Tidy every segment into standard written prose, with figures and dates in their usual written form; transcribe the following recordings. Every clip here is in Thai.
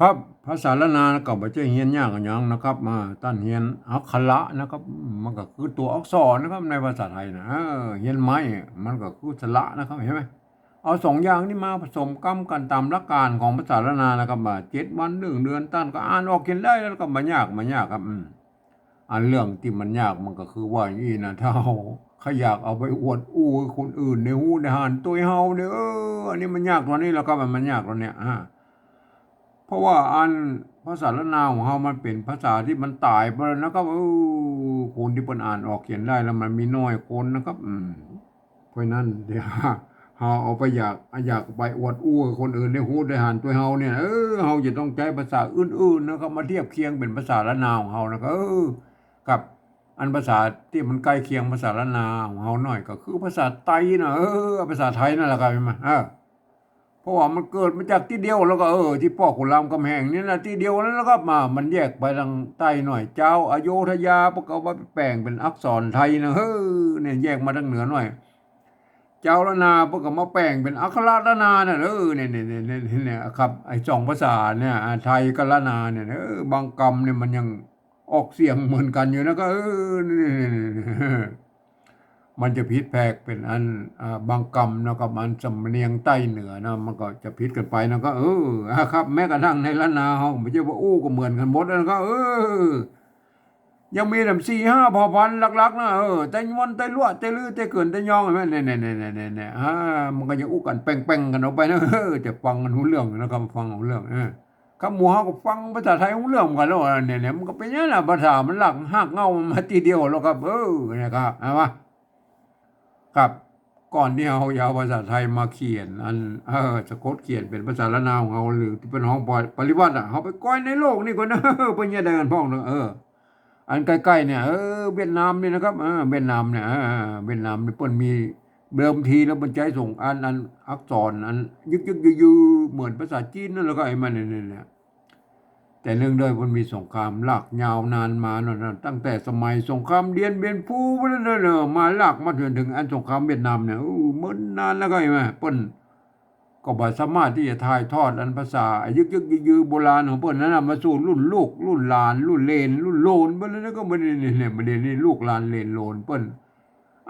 ครับภาษาละนาก็บ่ใช่เฮียนยากกันหยังนะครับมาต้านเฮียนอักขระนะครับมันก็คือตัวอักษรนะครับในภาษาไทยนะเฮียนไม้มันก็คือสระนะครับเห็นไหมเอาสองอย่างนี้มาผสมกันกันตามหลักการของภาษาละนานะครับว่า7 วัน1 เดือนต้านก็อ่านออกเขียนได้แล้วก็บ่ยากครับอันเรื่องที่มันยากมันก็คือว่าอย่างนี้นะถ้าเราขอยากเอาไปอวดอู้คนอื่นในหูในหานตัวเฮาเนี่ยอันนี้มันยากกว่านี้แล้วก็มันยากกว่านี้เพราะว่าอันภาษาละนาวของเรามันเป็นภาษาที่มันตายไปแล้วนะครับคนที่เปินอ่านออกเขียนได้แล้วมันมีน้อยคนนะครับเพราะนั้นเดี๋ยวเราเอาไปอยากไปอวดอู้กับคนอื่นในหูในหานตัวเฮาเนี่ยเราจะต้องใช้ภาษาอื่นๆนะครับมาเทียบเคียงเป็นภาษาละนาวของเรานะครับกับอันภาษาที่มันใกล้เคียงภาษาละนาของเราหน่อยก็คือภาษาไทยนะภาษาไทยนั่นแหละครับเห็นไหมเพราะว่ามันเกิดมาจากที่เดียวแล้วก็ที่พ่อขุนรามคำแหงนี่นะที่เดียวนั้นแล้วก็มามันแยกไปทางใต้หน่อยเจ้าอโยธยาพวกเขาว่าแปลงเป็นอักษรไทยนะเนี่ยแยกมาทางเหนือหน่อยเจ้าละนาพวกเขามาแปลงเป็นอักขระละนาเนี่ยเนี่ยครับไอ้สองภาษาเนี่ยไทยกับละนาเนี่ยบางกำเนี่ยมันยังออกเสียงเหมือนกันอยู่นะก็มันจะพิษแพกเป็นอันบางกำนะครับอันสำเนียงใต้เหนือนะมันก็จะพิษกันไปนะก็ครับแม้กระทั่งในล้านนาห้องไม่ใช่ว่าอู้ก็เหมือนกันหมดนะก็ยังมีแบบ4-5 เผ่าพันธุ์หลักๆนะแต่มันแต่ลวดแต่ลือแต่เกินแต่ยองเห็นไหมเนี่ยมันก็ยังอู้กันแป้งๆกันออกไปนะจะฟังกันรู้เรื่องนะครับฟังรู้เรื่องคำหมู่เฮาก็ฟังภาษาไทยรู้เรื่องกันแล้วเนี่ยมันก็เป็นอย่างนั้นภาษามันหลักหักเงามาทีเดียวแล้วครับเนี่ยครับเอามา ครับก่อนที่เราจะเอาภาษาไทยมาเขียนอันสะกดเขียนเป็นภาษาละนาวของเราหรือที่เป็นห้องปริวัติเขาไปก้อยในโลกนี่ก่อนนะเป็นยังไงกันพ้องเนอะอันใกล้ๆเนี่ยเวียดนามนี่นะครับเวียดนามเนี่ยเวียดนามเนี่ยเปิ้นมีเดิมทีแล้วมันใช้ส่งอันอักษรอันยึกยือเหมือนภาษาจีนนั่นแล้วก็ไอ้มันเนี่ย แต่เนื่องด้วยมันมีสงครามลากยาวนานมาเนอะตั้งแต่สมัยสงครามเดียนเบียนพูเนอะมาลากมาถึงอันสงครามเวียดนามเนี่ยมันนานแล้วก็ไอ้แม่เปิ้นก็บ่สามารถที่จะถ่ายทอดอันภาษายึกยือโบราณของเปิ้นนั้นมาสู่รุ่นลูกรุ่นหลานรุ่นเลนรุ่นโลนเปิ้นนั้นก็บ่ได้เนี่ยบ่ได้นี่ลูกหลานเลนโลนเปิ้น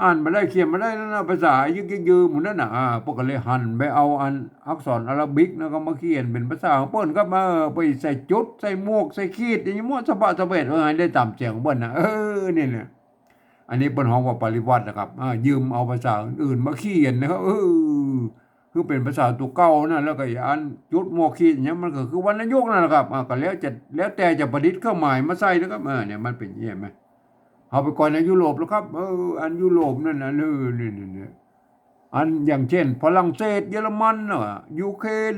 อ่านมาได้เขียนมาได้นั่นนะภาษายึกยืมหมดนั่นน่ะพวกก็เลยหันไปเอาอันอักษรอาหรับิกนะก็มาเขียนเป็นภาษาของเปิ้นก็มาไปใส่จุดใส่หมวกใส่ขีดอย่างนี้มั่วสะบะสะเบ็ดให้ได้ตามเสียงของเปิ้นนะนี่แหละอันนี้เปิ้นฮ้องว่าปริวัตินะครับยืมเอาภาษาอื่นมาเขียนนะครับคือเป็นภาษาตัวเก่านะแล้วก็อันจุดหมวกขีดอย่างเงี้ยมันก็คือวรรณยุกต์นั่นแหละครับก็แล้วแต่จะประดิษฐ์เครื่องหมายมาใส่นะครับเนี่ยมันเป็นอย่างนี้ไหม เอาไปก่อนในยุโรปแล้วครับอันยุโรปนั่นนะนี่อันอย่างเช่นฝรั่งเศสเยอรมันยูเครน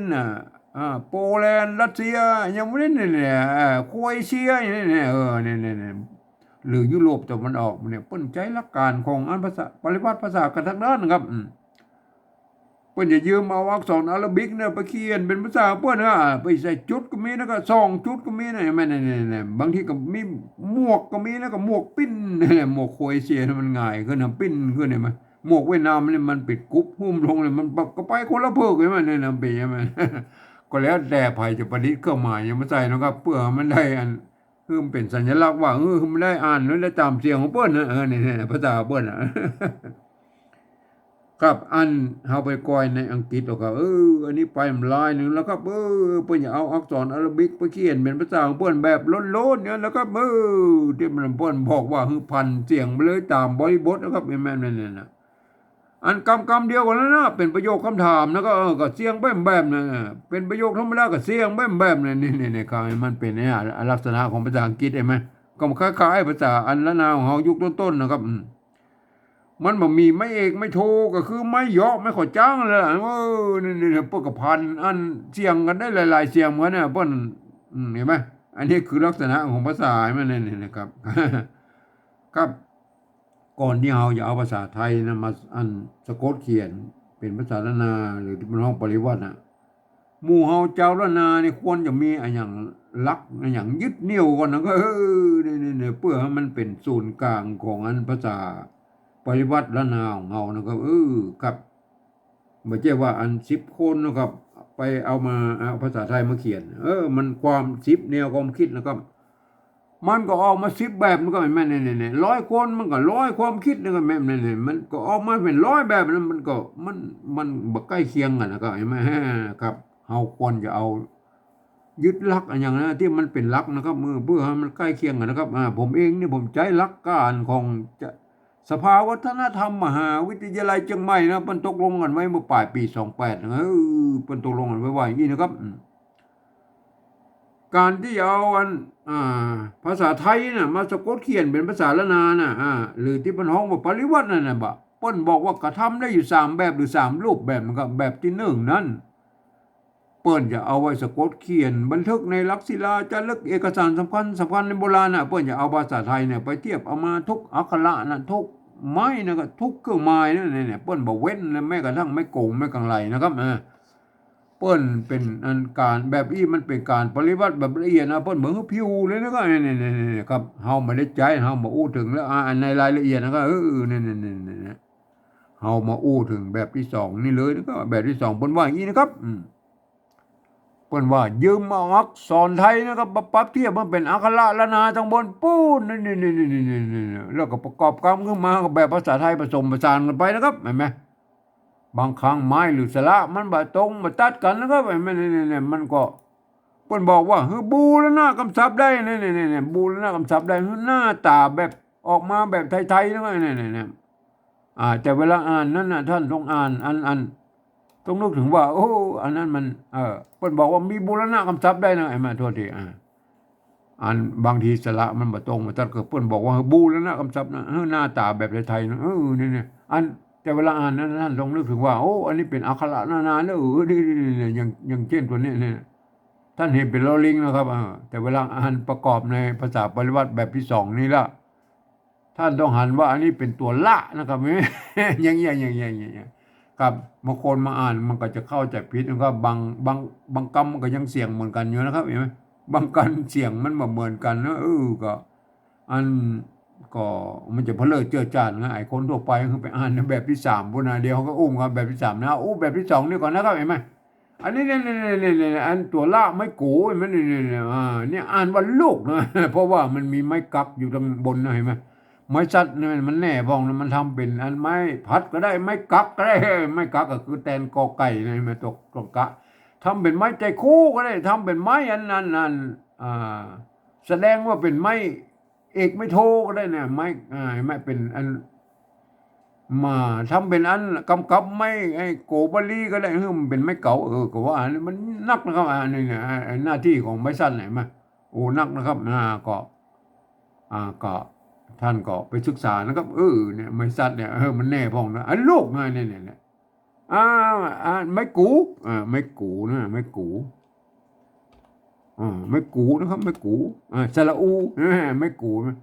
โปแลนด์รัสเซียอย่างนี้เนี่ยโครเอเชียอย่างนี้เนี่ยเนี่ยหรือยุโรปตะวันออกเนี่ยเปิ้นใช้หลักการของอันภาษาปริวัติภาษากันทั้งนั้นครับเปิ้นจะยืมเอาอักษรอาหรับิกเนี่ยไปเขียนเป็นภาษาเปิ้นไปใส่จุดก็มีนะก็สองจุดก็มีนะแม่เนี่ยบางทีก็มีหมวกก็มีนะก็หมวกปิ้นเนี่ยหมวกโครเอเชียมันง่ายขึ้นนะปิ้นขึ้นเนี่ยมันหมวกเวียดนามเนี่ยมันปิดกรุ๊ปหุ้มลงเนี่ยมันก็ไปคนละเพิกเลยมันเนี่ยนะเป็นยังไงก็แล้วแต่ไผจะประดิษฐ์เครื่องหมายยังมาใส่นะครับเพื่อมันได้อันคือมันเป็นสัญลักษณ์ว่ามันได้อ่านแล้วได้ตามเสียงของเปิ้นนะเนี่ยภาษาเปิ้นครับอันเฮาไปก้อยในอังกฤษแล้วก็อันนี้ไปมันลายหนึ่งแล้วครับเพิ่นจะเอาอักษรอาหรับิกไปเขียนเป็นภาษาของเพิ่นแบบโล้นๆเนี่ยแล้วก็ที่มันเพิ่นบอกว่าคือพันเสียงไปเลยตามบริบทนะครับแม่นๆนั่นน่ะอันคำเดียวกันแล้วนะเป็นประโยคคำถามแล้วก็ก็เสียงแบ้มๆนะเป็นประโยคธรรมดาก็เสียงแบ้มๆนี่ครับมันเป็นเนี่ยลักษณะของภาษาอังกฤษใช่ไหมก็คล้ายๆภาษาอันละนาวของเฮายุคต้นๆนะครับมันบ่มีไม่เอกไม่โทก็คือไม่เหยาะไม่ขอจ้างเลยล่ะนี่เปิ้นก็พันอันเสียงกันได้หลายๆเสียงเหมือนเนี่ยเปิ้นเห็นไหมอันนี้คือลักษณะของภาษามันนี่นะครับครับก่อนที่เราจะเอาภาษาไทยนะมาอันสะกดเขียนเป็นภาษาละนาหรือที่เป็นห้องปริวัติหมู่เฮาเจ้าละนานี่ควรจะมีอันอย่างลักอันอย่างยึดเหนี่ยวก่อนนะก็นี่เพื่อให้มันเป็นศูนย์กลางของอันภาษา ปริวัติละนาวของเรานะครับครับไม่ใช่ว่าอัน10 คนนะครับ ไปเอามาเอาภาษาไทยมาเขียนมันความซิปแนวความคิดนะครับมันก็ออกมาซิปแบบมันก็ไม่แม่นเนี่ย100 คนมันก็100ความคิดนี่ก็แม่นเนี่ยมันก็ออกมาเป็น100แบบนั้นมันก็มันบ่ใกล้เคียงกันนะครับเห็นไหมครับเฮาควรจะเอายึดหลักอย่างนั้นที่มันเป็นหลักนะครับเพื่อให้มันใกล้เคียงกันนะครับผมเองนี่ผมใช้หลักการของสภาวัฒนธรรมมหาวิทยาลัยเชียงใหม่นะเพิ่นตกลงกันไว้เมื่อปลายปี28นะเพิ่นตกลงกันไว้ว่าอย่างนี้นะครับการที่เอาภาษาไทยน่ะมาสะกดเขียนเป็นภาษาละนาน่ะหรือที่เพิ่นฮ้องว่าปริวัตินั่นน่ะบ่เพิ่นบอกว่ากระทำได้อยู่3แบบหรือ3รูปแบบนะครับแบบที่1นั้นเปิ้นจะเอาไว้สะกดเขียนบันทึกในหลักศิลาจารึกเอกสารสำคัญในโบราณน่ะเปิ้นจะเอาภาษาไทยเนี่ยไปเทียบเอามาทุกอักขระน่ะทุกไม้นะก็ทุกเครื่องหมายนั่นเนี่ยเปิ้นบ่เว้นแม้กระทั่งไม้โกงไม้กังไลนะครับเปิ้นเป็นอันการแบบนี้มันเป็นการปฏิบัติแบบละเอียดนะเปิ้นเหมือนผิวเลยนะก็นี่ๆๆครับเฮาไม่ได้ใจเฮามาอู้ถึงแล้วในรายละเอียดนะก็นี่ๆๆเฮามาอู้ถึงแบบที่2นี่เลยนะก็แบบที่2เปิ้นว่าอย่างนี้นะครับเปิ้นว่ายืมเอาอักษรไทยนะครับมาปรับเทียบมันเป็นอักขระละนาทางบนปูนนี่ๆๆๆแล้วก็ประกอบกันขึ้นมากับแบบภาษาไทยผสมผสานกันไปนะครับเห็นมั้ยบางครั้งไม้หรือสระมันบ่ตรงบ่ตัดกันนะครับนี่ๆๆมันก็เพิ่นบอกว่าบูรณะกำศัพท์ได้นี่ๆๆบูรณะกำศัพท์ได้หน้าตาแบบออกมาแบบไทยๆนะนี่ๆแต่เวลาอ่านนั้นน่ะท่านต้องอ่านอันต้องนึกถึงว่าโอ้อันนั้นมันเพิ่นบอกว่ามีบูรณะกำศัพท์ได้นะไอ้มาโทษทีอันบางทีสระมันบ่ตรงบ่ตัดก็เพิ่นบอกว่าบูรณะกำศัพท์นะหน้าตาแบบไทยๆนะนี่ๆอันแต่เวลาอ่านนั้นท่านลองนึกถึงว่าโอ้อันนี้เป็นอักขระนาๆแล้วนี่อย่างเช่นตัวนี้เนี่ยท่านเห็นเป็นลอลิงนะครับแต่เวลาอ่านประกอบในภาษาปริวัติแบบที่2นี่ละท่านต้องหันว่าอันนี้เป็นตัวละนะครับอย่างครับบางคนมาอ่านมันก็จะเข้าใจผิดนะครับบางคำมันก็ยังเสียงเหมือนกันอยู่นะครับเห็นมั้ยบางกันเสียงมันบ่เหมือนกันนะก็อันก็มันจะเพลิดเจือจานนะไอ้คนทั่วไปคือไปอ่านในแบบที่3พุ่นน่ะเดี๋ยวเขาก็อุ้มกันแบบที่3นะแบบที่2นี่ก่อนนะครับเห็นมั้ยอันนี้นี่อันตัวละไม้กูมันนี่เนี่ยอ่านว่าลูกนะเพราะว่ามันมีไม้กักอยู่ตรงบนนะเห็นมั้ยไม้สัตว์มันแน่บ้องมันทำเป็นอันไม้พัดก็ได้ไม้กักก็ได้ไม้กักก็คือแทนกอไก่นะมาตกกะทำเป็นไม้ใจคู่ก็ได้ทำเป็นไม้อันนั้นแสดงว่าเป็นไม้เอกไม่โทก็ได้เนี่ยไม่เป็นอันมาทำเป็นอันกำกับไม่ไอ้โกบลีก็ได้มันเป็นไม้เก่าก็ว่าอันนี้มันนักนะครับอันนี้เนี่ยหน้าที่ของไม้สั้นไหนมานักนะครับก็ท่านก็ไปศึกษานะครับเนี่ยไม้สั้นเนี่ยมันแน่พ้องนะอันลูกเนี่ยไม้กูไม้กูนะไม้กูไม่กูนะครับไม่กูสระอูไม่กูนี่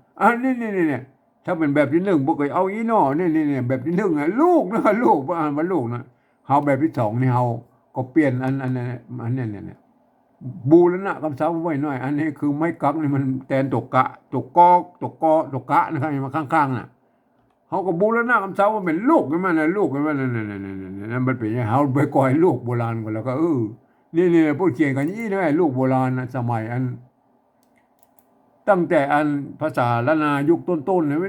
ถ้าเป็นแบบที่1บ่เคยเอาอีน้อนี่แบบที่1ลูกนะลูกอ่านว่าลูกนะเฮาแบบที่2นี่เฮาก็เปลี่ยนอันเนี่ยบูรณะคำศัพท์ไว้หน่อยอันนี้คือไม้กักนี่มันแทนตกกะตกกะนะครับมาข้างๆน่ะเฮาก็บูรณะคำศัพท์ว่าเป็นลูกมันน่ะลูกมันนั่นมันเป็นเฮาไปก่อยลูกโบราณก็แล้วก็นี่พูดเขียนกันนี่นะลูกโบราณนะสมัยอันตั้งแต่อันภาษาละนายุคต้นๆเนี่ยเป็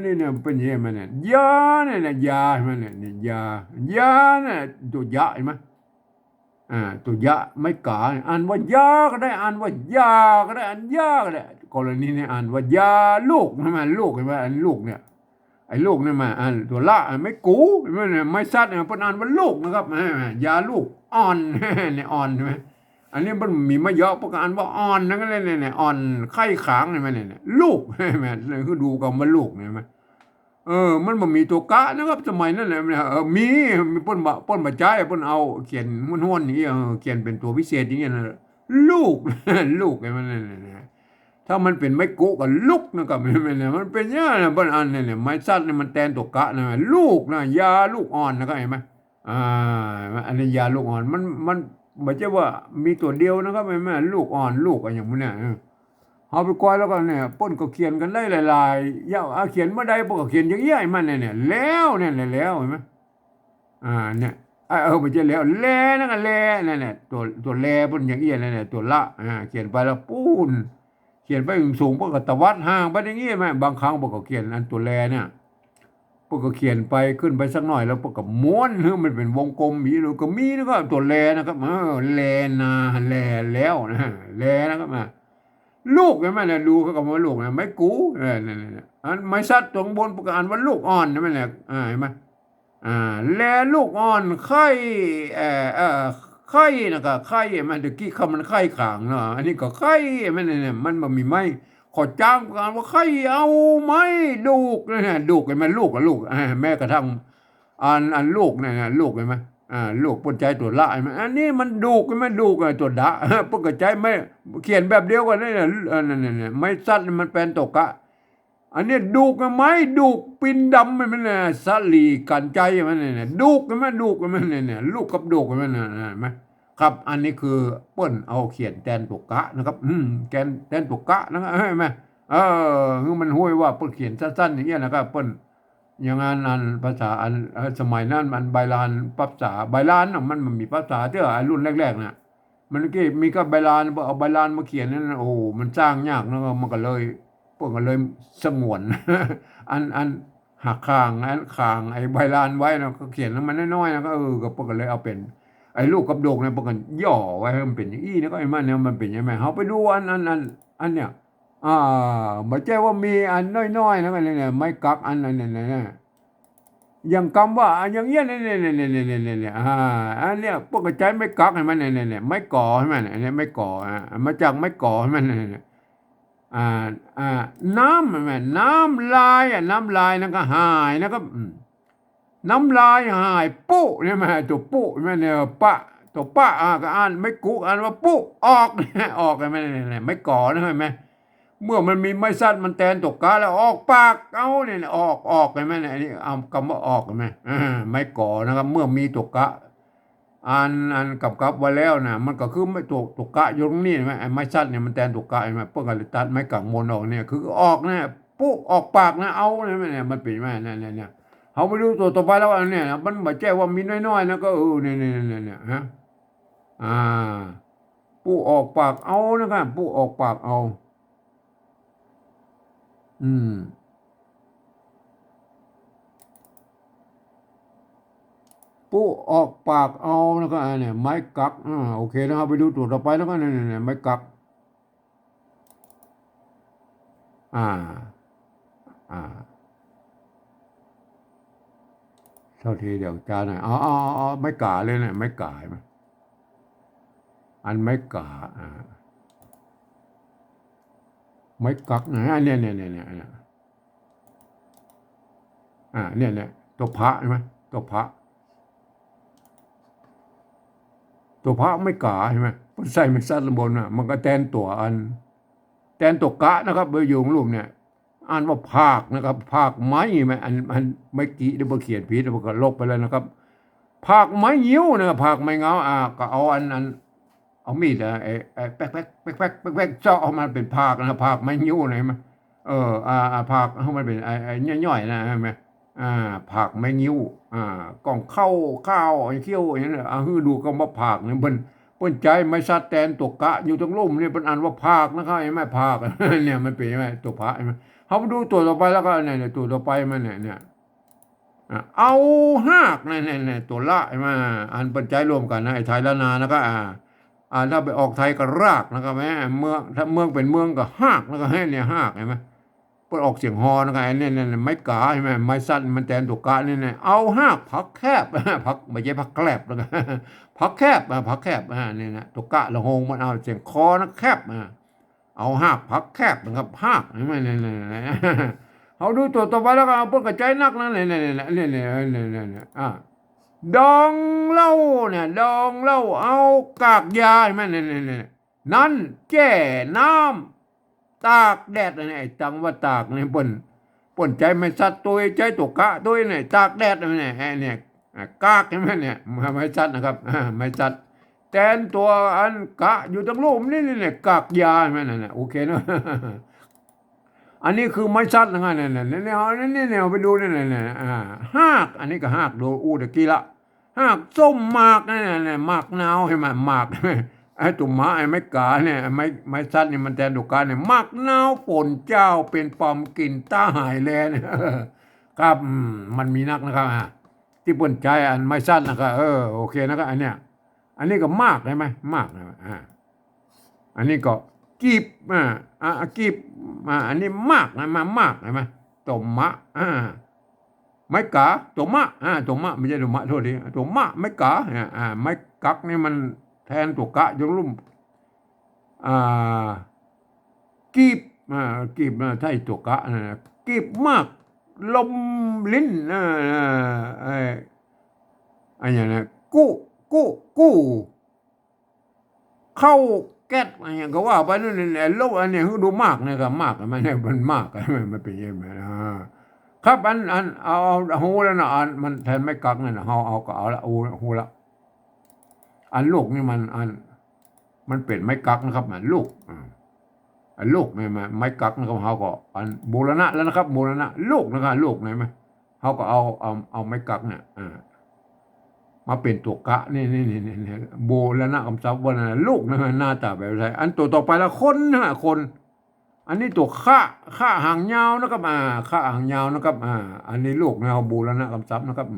นยังไงมันเนี่ยยาเนี่ยยามันเนี่ยยาเนี่ยตัวยะเห็นมั้ยตัวยะไม่กาอ่านว่ายาก็ได้อ่านว่ายาก็ได้อ่านยาก็ได้กรณีนี้อ่านว่ายาลูกใช่มั้ยลูกเห็นมั้ยอันลูกเนี่ยไอ้ลูกเนี่ยมาอ่านตัวละไม่กูเห็นมั้ยไม่ซัดเนี่ยเพิ่นอ่านว่าลูกนะครับยาลูกอ่อนเนี่ยอ่อนใช่มั้ยอันนี้มันมีมาเยอะประการว่าอ่อนนั่นก็เลยเนี่ยอ่อนไข้ขางเนี่ยเนี่ยลูกแม่คือดูกันว่าลูกเนี่ยมั้ยมันบ่มีตัวกะนะครับสมัยนั้นแหละมีเพิ่นบ่จ่ายเพิ่นเอาเขียนม้วนๆอย่างงี้เขียนเป็นตัวพิเศษอย่างเงี้ยลูกลูกไอ้มันเนี่ยถ้ามันเป็นไม้กุก็ลุกนะครับมันเป็นอย่างนั้นเพิ่นอันเนี่ยไม้สัตว์เนี่ยมันแทนตัวกะนะลูกนะยาลูกอ่อนนะครับเห็นมั้ยอันนี้ยาลูกอ่อนมันบ่ใช่ว่ามีตัวเดียวนะครับแม่ลูกอ่อนลูกอะไรอย่างพวกเนี้ยเฮาไปกวาดแล้วก็เนี่ยเพิ่นก็เขียนกันได้หลายๆยาวเขียนบ่ได้เพิ่นก็เขียนอย่างเงี้ยมันเนี่ยแล้วเนี่ยแล้วเห็นมั้ยเนี่ย มันจะแล้วแลนั่นก็แลนั่นแหละตัวแลบนอย่างเงี้ยนั่นแหละตัวละเขียนไปแล้วปูนเขียนไปสูงพวกก็ตวัดห่างไปอย่างเงี้ยไหมบางครั้งพวกก็เขียนอันตัวแลเนี่ยพวกก็เขียนไปขึ้นไปสักหน่อยแล้วพวกก็ม้วนให้มันเป็นวงกลมมีหรือก็มีแล้วก็ตัวแลนะครับแลนาแลแล้วนะแลนะครับลูกใช่ไหมเนี่ยดูเขาก็ว่าลูกนะไม่กูเนี่ยอันไม่ซัดตรงบนพวกก็อ่านว่าลูกอ่อนใช่ไหมเนี่ยเห็นไหม อ่าแลลูกอ่อนไข่เอ่อเอ่อไข่นะครับไข่มันตะกี้คำมันไข่ขางเนาะอันนี้ก็ไข่มันเนี่ยมันบ่มีไม้ขอจ้างกันว่าไข่เอาไม้ดูกเนี่ยดูกเห็นไหมลูกกับลูกแม้กระทั่งอันลูกเนี่ยลูกเห็นไหมลูกปนใจตัวละเห็นไหมอันนี้มันดูกเห็นไหมดูกตัวดะปนกใจไม่เขียนแบบเดียวกันเนี่ยเนี่ยไม่สั้นมันเป็นตกกะ อันนี้ดูกไหมดูกปินดำมันเนี่ยสลีกันใจมันเนี่ยดูกมันดูกมันเนี่ยลูกกับดูกมันเนี่ยไหมครับอันนี้คือเปิ้นเอาเขียนแทนตุกกะนะครับแทนตุกกะนะครับเห็นไหมคือมันห้วยว่าเปิ้นเขียนสั้นๆอย่างเงี้ยนะครับเปิ้นอย่างนั้นอันภาษาอันสมัยนั้นมันใบลานภาษาใบลานมันมีภาษาที่รุ่นแรกๆนะมันก็มีก็ใบลานเอาใบลานมาเขียนนั่นโอ้มันสร้างยากนะมันก็เลยพวกก็เลยสงวนอันหักคางอันคางไอ้ใบลานไว้นะก็เขียนแล้วมันน้อยๆนะก็ก็พวกก็เลยเอาเป็นไอ้ลูกกับโดกเนี่ยพวกกันย่อไว้ให้มันเป็นอย่างนี้นะก็ไอ้มันเนี่ยมันเป็นยังไงเขาไปดูอันเนี่ยไม่ใช่ว่ามีอันน้อยๆนะกันเนี่ยไม่กักอันนั้นเนี่ยอย่างคำว่าอย่างเงี้ยเนี่ยอันเนี้ยพวกกระจายไม่กักให้มันเนี่ยไม่ก่อให้มันเนี่ยไม่ก่อมาจากไม่ก่อให้มันเนี่ยอ่าอ่าน้ำมันน้ำลายน้ำลายนั่นก็หายนะครับน้ำลายหายปุ๊เนี่ยมันตัวปุ๊มันเนี่ยปะตัวปะก็อ่านไม่กุอ่านว่าปุ๊ออกออกไหมเนี่ยไม่ก่อนะเห็นไหมเมื่อมันมีไม่สั้นมันแทนตกกาแล้วออกปากเอาเนี่ยออกเห็นไหมเนี่ยนี่เอาคำว่าออกเห็นไหมไม่ก่อนะครับเมื่อมีตกกะอันกับไว้แล้วนะมันก็คือไม่ตกกะอยู่ตรงนี้ใช่ไหมไอ้ไม้สั้นเนี่ยมันแทนตกกะใช่ไหมพวกกันตัดไม้กังมนออกเนี่ยคือออกเนี่ยปุ๊ออกปากนะเอาเนี่ยมันเป็นไหมเนี่ยเขาไปดูตัวต่อไปแล้วอันเนี่ยมันมาแจ้งว่ามีน้อยๆนะก็เนี่ยฮะอ่าปุ๊ออกปากเอานะครับปุ๊ออกปากเอาอืมปุ๊ออกปากเอาแล้วก็อันเนี่ยไม้กักโอเคนะครับไปดูตัวต่อไปแล้วก็เนี่ยไม้กักอ่าอ่าเท่าทีเดี๋ยวจานหน่อยเอาไม้กาเลยเนี่ยไม้กาไหมอันไม้กาไม้กักนะเนี่ยเนี่ยตัวพระใช่ไหมตัวพระตัวพระไม่กาใช่ไหมมันใส่ไม่ซัดลงบนมันก็แทนตัวแทนตัวกะนะครับเบอร์ยูงรูปเนี่ยอ่านว่าภาคนะครับภาคไม้ไหมอันไม่กี้เดี๋ยวเขียนผิดเดี๋ยวก็ลบไปเลยนะครับภาคไม้ยิ้วนะครับภาคไม้เงาก็เอาเอามีดแป๊กเจาะออกมาเป็นภาคนะภาคไม้ยิ้วนะไหมภาคให้มันเป็นไอ้ย่อยๆนะใช่ไหมอ่าผักไม่งิ้วอ่ากล่องข้าวไอ้เขี้ยวอย่างนี้นคือดูก็มาผักเนี่ยเปิ้นใจไม่ชัดแตนตกกะอยู่ตรงลุ่มเนี่ยเป็นอันว่าผักนะครับไอ้ไม่ผักเนี่ยมันเป็นไหมตัวพระใช่ไหมเขาไปดูตัวต่อไปแล้วก็เนี่ยตัวต่อไปมันเนี่ยเอาหากเนี่ยตัวละใช่ไหมอันเป็นใจรวมกันนะไอ้ไทยละนานะก็ถ้าไปออกไทยก็รากนะครับแม่เมืองถ้าเมืองเป็นเมืองก็หากแล้วก็ให้เนี่ยหากใช่ไหม เปิดออกเสียงฮอนะครับไอ้เนี่ยไม่กาใช่ไหมไม่สั้นมันแทนตัวกาเนี่ยเอาห้าพักแคบพักไม่ใช่พักแคบแล้วกันพักแคบพักแคบเนี่ยนะตัวกะละหงมันเอาเสียงคอนะแคบเอาห้าพักแคบนะครับห้าใช่ไหมเนี่ยเขาดูตัวต่อไปแล้วก็เอาเปิดกระจายนักนะเนี่ยดองเหล้าเนี่ยดองเหล้าเอากากยาใช่ไหมเนี่ยนั่นแก่น้ำ ตากแดดเนี่ยไอ้จังว่าตากเนี่ยป่นใจไม่สัตว์ตัวใจตกกะตัวเนี่ยตากแดดเนี่ยเนี่ยกากใช่ไหมเนี่ยไม่สัตว์นะครับไม่สัตว์แทนตัวอันกะอยู่ตั้งโลกนี่เนี่ยกากยาใช่ไหมเนี่ยโอเคเนาะอันนี้คือไม่สัตว์นะครับเนี่ยไปดูเนี่ยหากอันนี้ก็หากดูตะกี้ละ หากส้มหมากนั่นน่ะหมากนาวใช่ไหมหมากไอ้ตุ่มหมาไอ้ไม้กาเนี่ยไม้สั้นนี่มันแทนตุกาเนี่ยหมากนาวป่นเจ้าเป็นปอมกลิ่นตาหายแลนครับมันมีนักนะครับที่ป่นใจอันไม้สั้นนะครับโอเคนะครับอันเนี้ยอันนี้ก็มากใช่ไหมมากนะอันนี้ก็กีบกีบอันนี้มากนะมากใช่ไหมตุ่มมะไม้กาตัวมะตัวมะไม่ใช่ตัวมะโทษทีตัวมะไม้กาไม้กักนี่มันแทนตัวกะยกลุ่มอ่ากีบกีบถ้าไอ้ตัวกะกีบมากลมลิ้นอันอย่างนี้กู้เข้าแก๊สอะไรอย่างก็ว่าไปนั่นแหละโลกอันนี้ดูมากนะครับมากมันมากมันเป็นยังไงครับอันเอาหูแล้วนะอันมันแทนไม่กักนั่นนะเอาก็เอาละหูละอันลูกนี่มันเป็นไม้กักนะครับมันลูกอันลูกไม้กักนะครับเขาก็อันบูรณะแล้วนะครับบูรณะลูกนะครับลูกไหนไหมเขาก็เอาไม้กักเนี่ยมาเป็นตัวกะนี่โบแล้วนะคำศัพท์ว่าลูกนะหน้าตาแบบไรอันตัวต่อไปละคนนะคน อันนี้ตัวข้าหางยาวนะครับข้าหางยาวนะครับอันนี้ลูกนะโบแล้วนะคำศัพท์นะครับ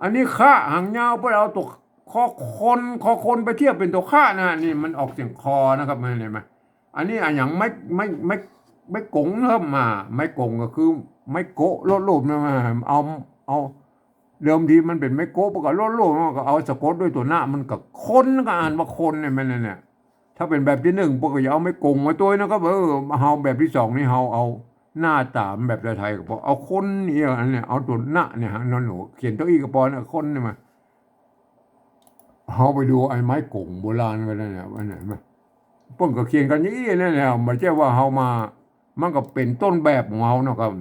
อันนี้ข้าหางยาวเพื่อเอาตัวคอคนไปเทียบเป็นตัวข้านะนี่มันออกเสียงคอนะครับเห็นไหมอันนี้อย่างไม่กงนะครับไม่กงก็คือไม่โกะลดรูปนะเอาเดิมทีมันเป็นไม่โก้ประกอบโลดก็เอาสะกดด้วยตัวหน้ามันกับคนก็อ่านว่าคนเนี่ยถ้าเป็นแบบที่หนึ่งปกติเอาไม่กงมาตัวนะครับเฮาแบบที่สองนี่เฮาเอาหน้าตามแบบไทยก็พอเอาคนนี่อันเนี่ยเอาตัวหน้าเนี่ยฮะนอนหนูเขียนตัวอีกระปอนคนเนี่ยมาเฮาไปดูไอ้ไม้กงโบราณกันเนี่ยอันไหนมาพวกก็เขียนกันนี้นี่แหละไม่ใช่ว่าเฮามามันก็เป็นต้นแบบของเฮานะครับ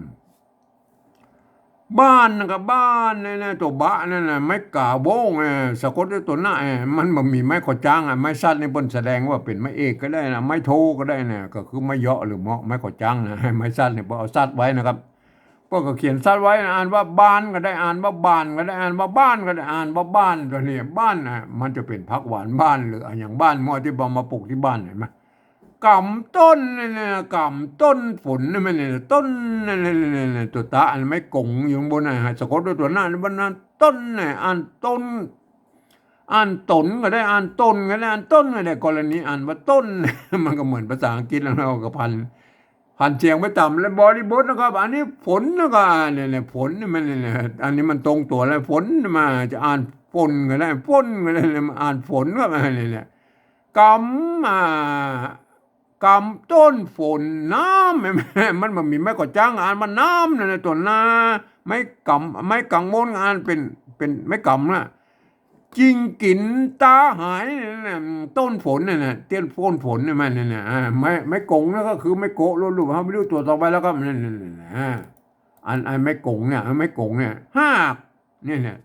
บ้านนะครับบ้านเนี่ยตัวบ้านนั่นน่ะไม้กาโบ้งสะกดด้วยตัวหน้ามันมีไม้ขอจ้างไม้สั้นในบนแสดงว่าเป็นไม้เอกก็ได้นะไม้โทก็ได้นะก็คือไม้เยาะหรือไม้ขอจ้างนะไม้สั้นเนี่ยพอเอาสั้นไว้นะครับพวกก็เขียนสั้นไว้อ่านว่าบ้านก็ได้อ่านว่าบ้านก็ได้อ่านว่าบ้านก็ได้อ่านว่าบ้านตัวนี้บ้านมันจะเป็นผักหวานบ้านหรืออย่างบ้านมั่วที่บอมาปลูกที่บ้านเห็นไหมกำต้นเนี่ยกำต้นฝนนี่มันเนี่ยต้นเนี่ยตัวตาอันไม่กงอยู่บนสะกดด้วยตัวหน้าบนนั้นต้นเนี่ยอ่านต้นอ่านตนก็ได้อ่านต้นก็ได้อ่านต้นก็ได้กรณีอ่านว่าต้นมันก็เหมือนภาษาอังกฤษแล้วเราก็พันเชียงไม่ต่ำแล้วบริบทนะครับอันนี้ฝนนะครับเนี่ยฝนนี่มันเนี่ยอันนี้มันตรงตัวแล้วฝนมาจะอ่านฝนก็ได้ฝนก็ได้อ่านฝนก็มาเนี่ยกกำต้นฝนน้ำมันมีไม่ก็จ้างอ่านมันน้ำเนี่ยตัวหน้าไม่กังมนอ่านเป็นไม่กำนะจริงกินตาหายเนี่ยต้นฝนเนี่ยเตี้ยนต้นฝนเนี่ยมันเนี่ยไม่กงนะก็คือไม่โกะรู้เขาไม่รู้ตัวต่อไปแล้วก็เนี่ยอันไม่กงเนี่ยไม่กงเนี่ยห้าเนี่ย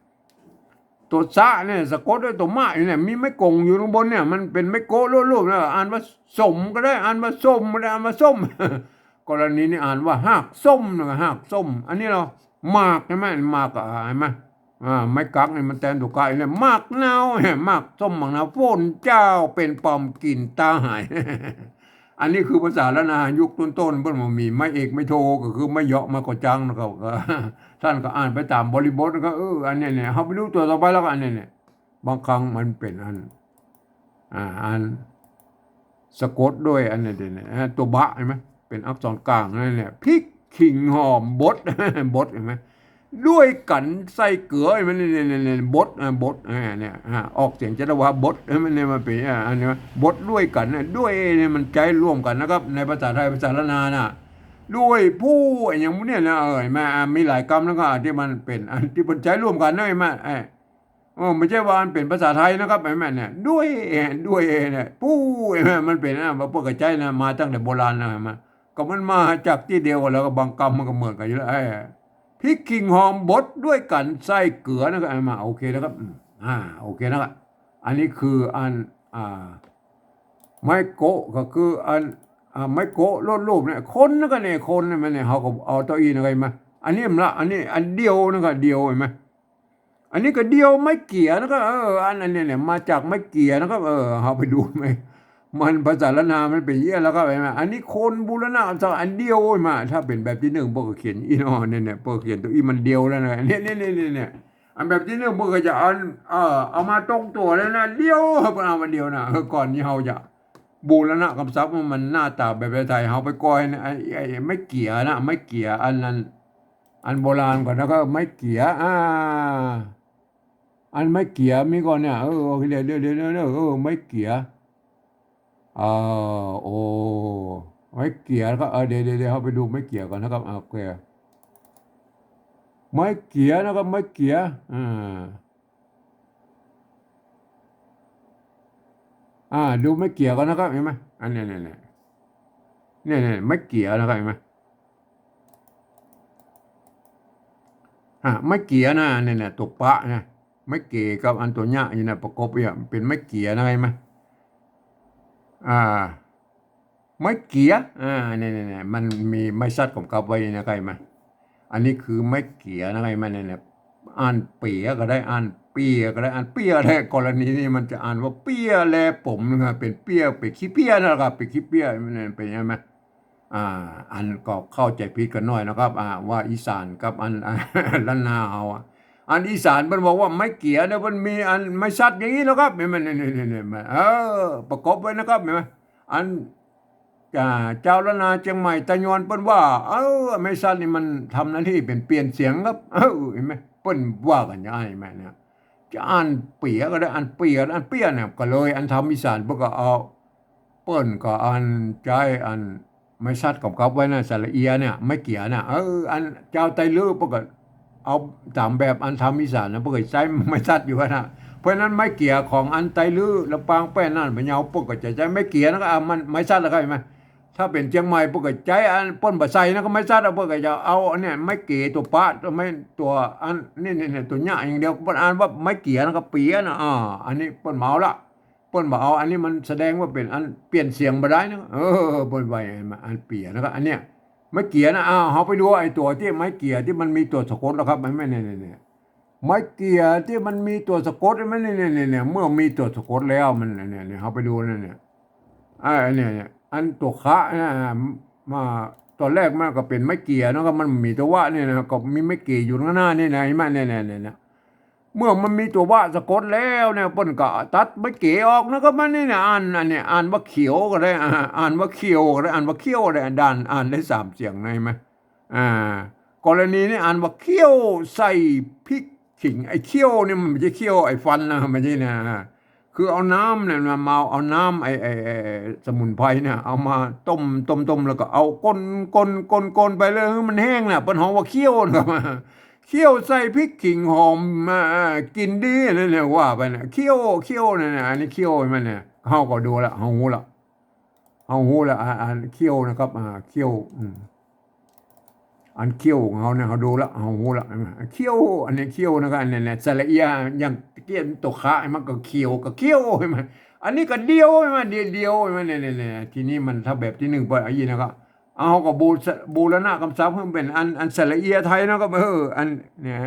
ตัวซะเนี่ยสะกดด้วยตัวมะเนี่ยมีไม่กงอยู่ข้างบนเนี่ยมันเป็นไม่โกะรูปๆแล้วอ่านว่าสมก็ได้อ่านว่าส้มก็ได้อ่านว่าส้มกรณีนี้อ่านว่าหากส้มนะหากส้มอันนี้เราหมากใช่ไหมหมากใช่ไหมไม่กักเนี่ยมันแทนตัวกายเนี่ยหมากนาวหมากส้มหมากนาวฝนเจ้าเป็นปอมกลิ่นตาหายอันนี้คือภาษาละนายุคต้นๆเพิ่นบ่มีไม่เอกไม่โทก็คือไม่เหาะมาก็จังนะครับท่านก็อ่านไปตามบริบทก็อันนี้เนี่ยเขาไปดูตัวต่อไปแล้วก็อันนี้เนี่ยบางครั้งมันเป็นอันสะกดด้วยอันนี้เนี่ยตัวบะเห็นไหมเป็นอักษรกลางนั่นแหละพริกขิงหอมบดบดเห็นไหมด้วยกันใส่เกลือมันเนี่ยบดเนี่ยออกเสียงจะได้ว่าบดมันเนี่ยมันเป็นอันนี้บดด้วยกันด้วยเนี่ยมันใจร่วมกันนะครับในภาษาไทยภาษาละนาน่ะด้วยผู้อย่างพวกเนี่ยนะมามีหลายคำแล้วก็ที่มันเป็นอันที่มันใจร่วมกันนะไอ้แม่ไม่ใช่ว่ามันเป็นภาษาไทยนะครับไอ้แม่เนี่ยด้วยเนี่ยผู้มันเป็นพวกกระใจนะมาตั้งแต่โบราณนะมาก็มันมาจากที่เดียวกันแล้วก็บางคำมันก็เหมือนกันอยู่แล้วพริกขิงหอมบดด้วยกันไส้เกลือนะครับมาโอเคนะครับโอเคนะครับอันนี้คืออันไม้โกะก็คืออันไม้โกะรูปเนี่ยคนนั่นก็เนี่ยคนเนี่ยมันเนี่ยเขาก็เอาตัวอีนอะไรมาอันนี้มันละอันนี้อันเดียวนะครับเดียวเห็นไหม อันนี้ก็เดียวไม่เกี่ยนะครับอันนั้นเนี่ยมาจากไม่เกี่ยนะครับเอาไปดูไหมมันภาษาละนามันเป็นเยี่ยแล้วก็ไปมาอันนี้คนบูรณะสองอันเดียวมาถ้าเป็นแบบที่หนึ่งพวกก็เขียนอีนอเนี่ยพวกเขียนตัวอีมันเดียวแล้วนะเนี่ยอันแบบที่หนึ่งพวกก็จะเอามาตรงตัวแล้วนะเดียวเอามาเดียวนะก่อนนี้เราจะบูรณะคำศัพท์มันหน้าตาแบบไทยเราไปก้อยนะไอ้ไม่เกี่ยนะไม่เกี่ยอันนั้นอันโบราณก่อนแล้วก็ไม่เกี่ยอันไม่เกี่ยมีก่อนเนี่ยโอเคเดี๋ยวไม่เกี่ยเอโอ้ไม่เกี่ยแล้วก็เดี๋ยวเขาไปดูไม่เกี่ยก่อนนะครับโอเคไม่เกี่ยนะครับไม่เกี่ยดูไม่เกี่ยก่อนนะครับเห็นไหมอันนี้เนี่ยไม่เกี่ยนะครับเห็นไหมไม่เกี่ยนะเนี่ยตัวปะนะไม่เกี่ยกับอันตัวเนี้ยอยู่นะประกบเนี่ยเป็นไม่เกี่ยนะเห็นไหมอ่า ไม่เกียเนี่ยมันมีไม่ชัดกับไว้นะใครมาอันนี้คือไม่เกียนะใครมาเนี่ยอ่านเปียก็ได้อ่านเปียก็ได้อ่านเปียได้กรณีนี้มันจะอ่านว่าเปียแลผมนะครับเป็นเปียเป็นขี้เปียนะครับเป็นขี้เปียมันเป็นยังไงอ่าอันก็เข้าใจผิดกันหน่อยนะครับว่าอีสานกับอันล้านนาเอาอันอีสานมันบอกว่าไม่เกียเนี่ยมันมีอันไม่ชัดอย่างนี้นะครับเห็นไหมเนี่ยประกอบไว้นะครับเห็นไหมอัน เจ้าละนาเชียงใหม่ตะยอนเปิ้นว่าไม่สั้นนี่มันทำหน้าที่เป็นเปลี่ยนเสียงครับเห็นไหมเปิ้นว่ากันยังไงแม่เนี่ยจะอ่านเปียก็ได้อ่านเปียอ่านเปียเนี่ยก็เลยอันทำอีสานเพิ่นก็เอาเปิ้นก็อ่านใจอันไม่ชัดกับไว้นะสระเอียเนี่ยไม่เกี่ยนะอันเจ้าไตลือเพิ่นก็เอาตามแบบอันทำอีสานนะเพิ่นก็ใช้ไม่ชัดอยู่นะเพราะนั้นไม่เกี่ยของอันไตลือลำปางแป้นนั่นพะเยาเพิ่นก็จะใช้ไม่เกี่ยนะก็มันไม่ชัดแล้วก็เห็นไหม ถ้าเป็นเชียงใหม่พวกก็ใจอันป้นบะไซนะก็ไม่ทราบพวกก็จะเอาเนี่ยไม่เก๋ตัวปะตัวไม่ตัวอันนี่ตัวหน้าอย่างเดียวป้นอ่านว่าไม่เก๋นะก็เปียนะอันนี้ป้นเมาละป้นบ่เอาอันนี้มันแสดงว่าเป็นอันเปลี่ยนเสียงบ่ได้นะป้นไว้มาอันเปียนะครับอันเนี้ยไม่เกียนะเขาไปดูไอ้ตัวที่ไม่เกียที่มันมีตัวสะกดแล้วครับไม่เนี่ยไม่เกียที่มันมีตัวสะกดไม่เนี่ยเมื่อมีตัวสะกดแล้วมันเนี่ยเขาไปดูนั่นเนี่ยเนี่ยอันตัวคะนะมาตอนแรกมันก็เป็นไม่เกี่ยเนาะก็มันมีตัวว่าเนี่ยนะก็มีไม่เกี่ยอยู่ข้างหน้านี่นะเห็นไหมเนี่ยเมื่อมันมีตัวว่าสะกดแล้วเนี่ยปนก็ตัดไม่เกี่ยออกนะก็มันนี่เนี่ยอ่านอันเนี่ยอ่านว่าเขียวก็ได้อ่านว่าเขียวก็ได้อ่านว่าเขียวได้ด่านอ่านได้สามเสียงนะเห็นไหมอ่ากรณีนี้อ่านว่าเขี้ยวใส่พริกขิงไอ้เขี้ยวเนี่ยมันไม่ใช่เขี้ยวไอ้ฟันนะไม่ใช่นะคือเอาน้ำเนี่ยมาเอาน้ำไอ้สมุนไพรเนี่ยเอามาต้มแล้วก็เอาก้นไปเลยให้มันแห้งเนี่ยเป็นหอมว่าเคี่ยวนะครับเคี่ยวใส่พริกขิงหอมมากินดีเนี่ยว่าไปเนี่ยเคี่ยวเนี่ยอันนี้เคี่ยวมันเนี่ยเขาก็ดูละเอาหูละเคี่ยวนะครับเคี่ยวอันเขี้ยวของเขาเนี่ยเขาดูละเขาหูละเขี้ยวอันนี้เขี้ยวนะครับอันนี้เนี่ยสระเอียอย่างเกี้ยนตกขาไอ้มันก็เขี้ยวก็เขี้ยวใช่ไหมอันนี้ก็เดียวใช่ไหมเดียวใช่ไหมเนี่ยทีนี้มันถ้าแบบที่หนึ่งไปอันนี้นะครับเอาก็บูรณะคำศัพท์เพิ่มเป็นอันสระเอียไทยนะครับอันเนี่ย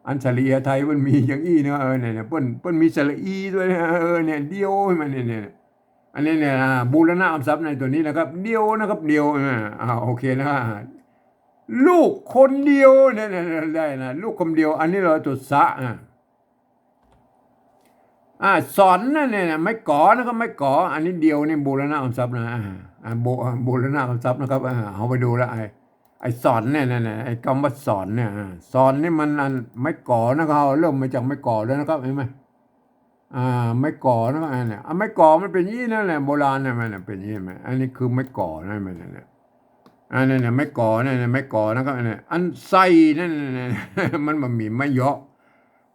อันสระเอียไทยมันมีอย่างอี้นะเนี่ยเปิ้นมีสระอีด้วยนะเนี่ยเดียวใช่ไหมเนี่ยอันนี้เนี่ยบูรณะคำศัพท์ในตัวนี้นะครับเดียวนะครับเดียวโอเคนะลูกคนเดียวเนี่ยได้นะลูกคนเดียวอันนี้เราตัวสะสอนนั่นเนี่ยไม่ก่อนะครับไม่ก่ออันนี้เดียวนี่บูรณะคำศัพท์นะบูรณะคำศัพท์นะครับเอาไปดูแล้วไอ้สอนเนี่ยไอ้คำว่าสอนเนี่ยสอนนี่มันอันไม่ก่อนะครับเริ่มมาจากไม่ก่อแล้วนะครับเห็นไหมไม่ก่อนะครับอันเนี่ยไม่ก่อมันเป็นยี่นั่นแหละโบราณเนี่ยมันเป็นยี่ไหมอันนี้คือไม่ก่อนั่นมันเนี่ยนั่นไม่ก่อนั่นไม่ก่อนะครับอันไส้นั่นมันมีไม่เยอะ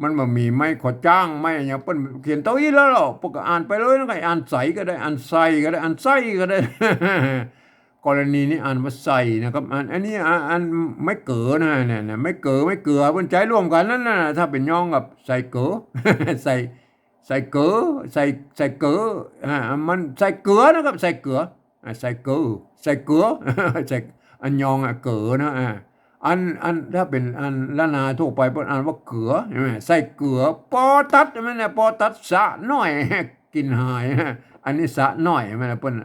มันมีไม่ขอจ้างไม่อย่างเปิ้นเขียนเต้าอี้แล้วหรอพวกอ่านไปเลยนะก็อ่านใสก็ได้อ่านไส้ก็ได้อ่านไส้ก็ได้กรณีนี้อ่านว่าใส่นะครับอันนี้อันไม่เก๋อนะเนี่ยไม่เก๋อไม่เกลือมันใจร่วมกันนั่นนะถ้าเป็นย่องกับใส่เก๋อใส่ใส่เก๋อใส่เก๋อมันใส่เกลือนะครับใส่เกลือใส่เกลือใส่เกลือใส่อันยองเกลือนะ อันถ้าเป็นอันละนาทั่วไปเพิ่นอ่านว่าเกลือใช่ไหมใส่เกลือปอตัดใช่ไหมเนี่ยปอตัดสะน้อยกินหายอันนี้สะน้อยใช่ไหมเพิ่น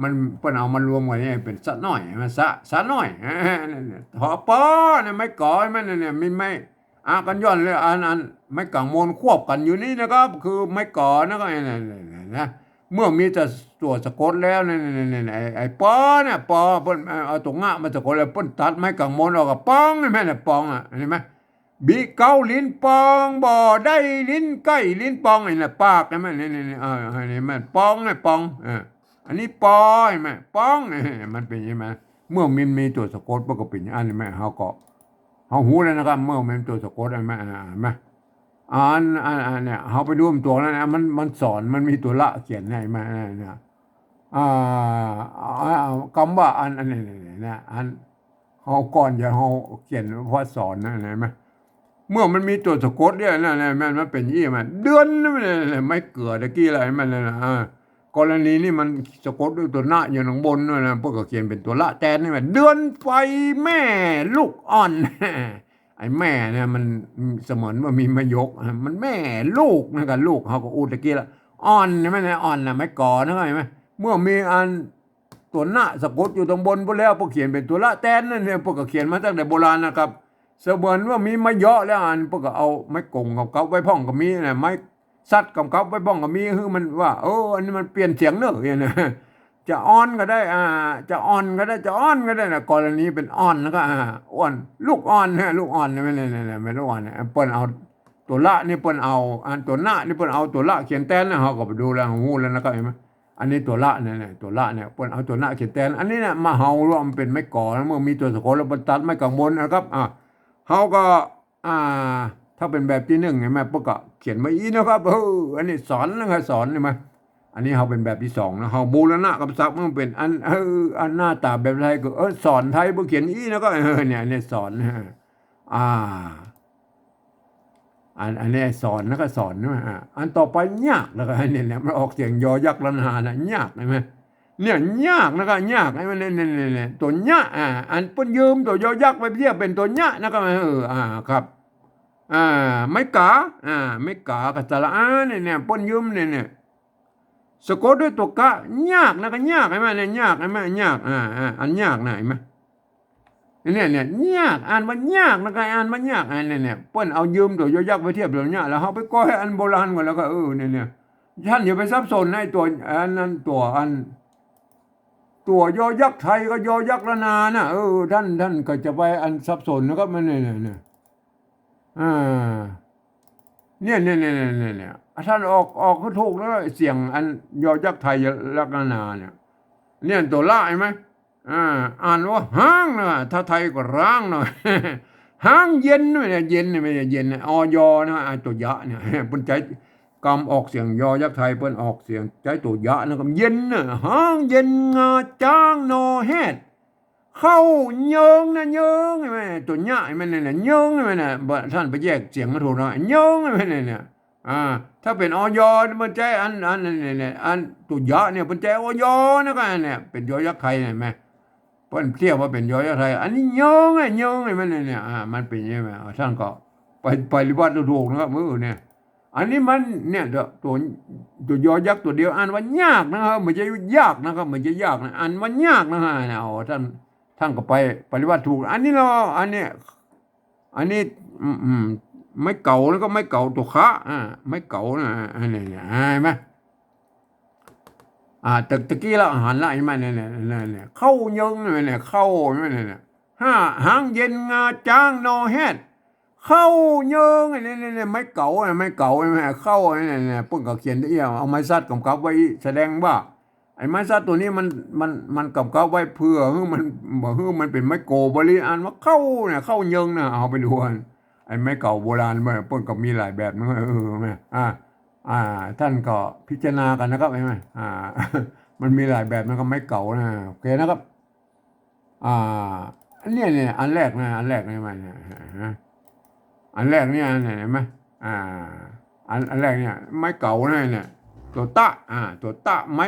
มันเพิ่นเอามารวมกันนี่เป็นสะน้อยใช่ไหมสะน้อยทอปอเนี่ยไม่ก่อใช่ไหมเนี่ยมีไม่กันย้อนเลยอันไม่กังมนควบกันอยู่นี่นะครับคือไม่ก่อนะก็นะเมื่อมีแต่ตัวสะกดแล้วเนี่ยไอ้ปอเนี่ยปอเพิ่นเอาตรงงะมาสะกดแล้วเพิ่นตัดไม้กังมนออกกับปองใช่ไหมเนี่ยปองเห็นไหมบีเกาลิ้นปองบ่ได้ลิ้นใกล้ลิ้นปองนี่แหละปากใช่ไหมนี่นี่มันปองเนี่ยปองอันนี้ปอใช่ไหมป้องมันเป็นยังไงเมื่อมันมีตัวสะกดมันก็เป็นอย่างนั้นใช่ไหมเขาก็เขาหูแล้วนะครับเมื่อมันตัวสะกดใช่ไหมไหมเนี่ยเขาไปดูตัวแล้วนะมันสอนมันมีตัวละเขียนให้มาเนี่ยคำว่าอันนี้นะเขาก่อนจะเขาเขียนเพราะสอนนะเห็นไหมเมื่อมันมีตัวสะกดเนี่ยนะมันเป็นยี่มันเดือนไม่เกิดตะกี้อะไรมันเลยนะกรณีนี้มันสะกดด้วยตัวหน้าอยู่ข้างบนด้วยนะพวกก็เขียนเป็นตัวละแทนนี่มันเดือนไฟแม่ลูกอ่อนไอ้แม่เนี่ยมันเสมือนว่ามีมายกมันแม่ลูกนะกันลูกเขาก็อูตะกี้ละอ่อนใช่ไหมเนี่ยอ่อนนะไม่ก่อนะเห็นไหมเมื่อมีอันตัวหน้าสะกดอยู่ตรงบนพวกแล้วพวกเขียนเป็นตัวละแทนนั่นเนี่ยพวกก็เขียนมาตั้งแต่โบราณนะครับเสมือนว่ามีมาเยอะแล้วอันพวกก็เอาไม้กงกับเขาไว้พ่องก็มีนะไม้ซัดกับเขาไว้พ่องก็มีคือมันว่าอันนี้มันเปลี่ยนเสียงเนอะเนี่ยนะจะอ้อนก็ได้จะอ่อนก็ได้จะอ้อนก็ได้นะกรณีเป็นอ่อนแล้วก็อ้อนลูกอ่อนนะลูกอ่อนไม่ไม่ลูกอ่อนเปิ้นเอาตัวละนี่เปิ้นเอาอันตัวหน้านี่เปิ้นเอาตัวละเขียนแทนนะเขาก็ไปดูแล้วงูแล้วนะครับเห็นไหมอันนี้ตัวละเนี่ยตัวละเนี่ยเปิ้นเอาตัวหน้าเขียนแทนอันนี้เนี่ยมาเฮารวมเป็นไม้ก่อแล้วเมื่อมีตัวสะกดแล้วเปิ้นตัดไม้กังบนนะครับเขาก็ถ้าเป็นแบบที่หนึ่งเห็นไหมพวกก็เขียนมาอีนะครับอันนี้สอนนะครับสอนใช่ไหมอันนี้เขาเป็นแบบที่สองนะเขาบูรณะกับศัพท์มันเป็นอันหน้าตาแบบไทยก็สอนไทยพวกเขียนอีนะก็เนี่ยสอนอ่าอันนี้สอนแล้วก็สอนนะอันต่อไปยากแล้วก็เนี่ยมันออกเสียงยอยักษ์ลันหานะยากใช่ไหมเนี่ยยากนะครับยากไอ้มันเนี่ยตัวเนี้ยอันปุ่นยืมตัวยอยักษ์ไปเทียบเป็นตัวเนี้ยนะครับครับไม่กาไม่กากับสระเนี่ยปุ่นยืมเนี่ยสะกดด้วยตัวกะยากนะก็ยากใช่ไหมเนี่ยยากใช่ไหมยากอันยากนะเห็นไหมเนี่ยยากอ่านว่ายากนะก็อ่านว่ายากเนี่ยปุ่นเอายืมตัวยอยักษ์ไปเทียบตัวเนี้ยแล้วเขาไปก้อยอันโบราณก่อนแล้วก็เนี่ยท่านอย่าไปซับซ้อนให้ตัวอันนั้นตัวยอยักษ์ไทยก็ยอยักษ์ละนานะท่านก็จะไปอันสับสนนะครับมันเนี่ยอ่าเนี่ยท่านออกก็ถูกแล้วเสียงอันยอยักษ์ไทยลักละนาเนี่ยตัวละใช่ไหมอ่านว่าห้างนะถ้าไทยก็ร่างหน่อยห้างเย็นเนี่ยเย็นไม่ใช่เย็นออยนะตัวยะเนี่ยเพิ่นใจกำออกเสียงยอยักษ์ไทยเพิ่นออกเสียงใจตัวยะนะครับเย็นนะห้างเย็นงาจ้างนอแฮดเข้าเยิงนะเยิงใช่ไหมตัวเนี้ยใช่ไหมเนี่ยเยิงใช่ไหมเนี่ยท่านไปแยกเสียงมาถูกหน่อยเยิงใช่ไหมเนี่ยถ้าเป็นออยมันใจอันเนี่ยอันตัวยะเนี่ยเป็นใจออยนะครับเนี่ยเป็นยอยักษ์ไทยเห็นไหมเพิ่นเทียบว่าเป็นยอยักษ์ไทยอันนี้เยิงใช่ไหมเนี่ยมันเป็นยังไงท่านก็ไปปฏิบัติถูกนะครับเนี่ยอันนี้มันเนี่ยตัวยอยักษ์ตัวเดียวอ่านว่ายากนะครับไม่ใช่ยากนะครับไม่ใช่ยากนะอ่านว่ายากนะฮะเนี่ยท่านก็ไปปฏิบัติถูกอันนี้อันนี้ไม่เก่าแล้วก็ไม่เก่าตัวคะไม่เก่านะอันนี้เห็นไหมตะกี้เราหันละเห็นไหมเนี่ยเข้ายังเนี่ยเข้าเนี่ยหางเย็นงาจ้างนอแฮดเข้าเยิงเนี่ยไม่เก่าไม่เก่าไม่เข้าเนี่ยปุ่นก็เขียนได้เอาไม้ซัดกำกับไว้แสดงว่าไอ้ไม้ซัดตัวนี้มันกำกับไว้เพื่อมันเป็นไม้โกบริอันว่าเข้าเนี่ยเข้าเยิงนะเอาไปดูไอ้ไม้เก่าโบราณมันปุ่นก็มีหลายแบบนะแม่ท่านก็พิจารณากันนะครับใช่ไหมมันมีหลายแบบนะครับไม้เก่านะโอเคนะครับอันนี้เนี่ยอันแรกใช่ไหมเนี่ยอันแรกเนี่ยเห็นไหมอันแรกเนี่ยไม้เก่าเนี่ยตัวตะไม้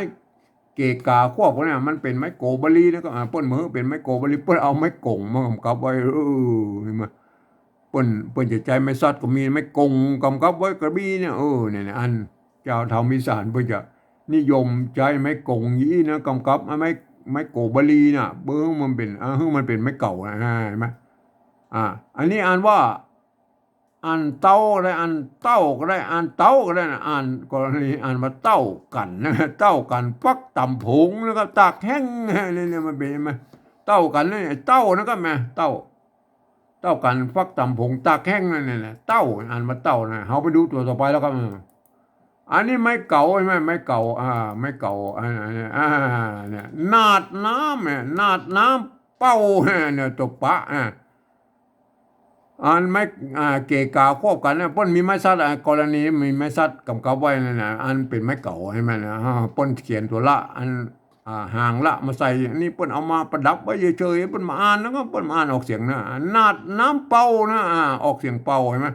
เกกาควบเนี่ยมันเป็นไม้โกบลีนะก็เปิ้นมือเป็นไม้โกบลีเปิ้นเอาไม้กงมากำกับไว้เห็นไหมเปิ้นจะใจไม้ซัดก็มีไม้กงกำกับไว้กระบี่เนี่ยเนี่ยอันเจ้าทำอีสานเปิ้นจะนิยมใจไม้กงยี่นะกำกับไม้โกบลีน่ะเบิ้งมันเป็นมันเป็นไม้เก่านะเห็นไหมอันนี้อ่านว่าอ่านเต้าก็ได้อ่านเต้าก็ได้อ่านเต้าก็ได้นะอ่านกรณีอ่านว่าเต้ากันนะเต้ากันฟักต่ำผงแล้วก็ตากแห้งเนี่ยมันเป็นไหมเต้ากันเนี่ยเต้านะครับแม่เต้ากันฟักต่ำผงตากแห้งนั่นเนี่ยเต้าอ่านว่าเต้านะเขาไปดูตัวต่อไปแล้วก็อันนี้ไม่เก่าใช่ไหมไม่เก่าไม่เก่าเนี่ยนาดน้ำเนี่ยนาดน้ำเป้าเนี่ยตัวปะอันไม่เกกาควบกันเนี่ยป้นมีไม้ซัดกรณีมีไม้ซัดกำกับไว้นั่นนะอันเป็นไม้เก่าใช่ไหมนะป้นเขียนตัวละอันห่างละมาใส่นี่ป้นเอามาประดับไว้เฉยๆป้นมาอ่านแล้วก็ป้นมาอ่านออกเสียงนะนาดน้ำเป่านะออกเสียงเป่าใช่ไหม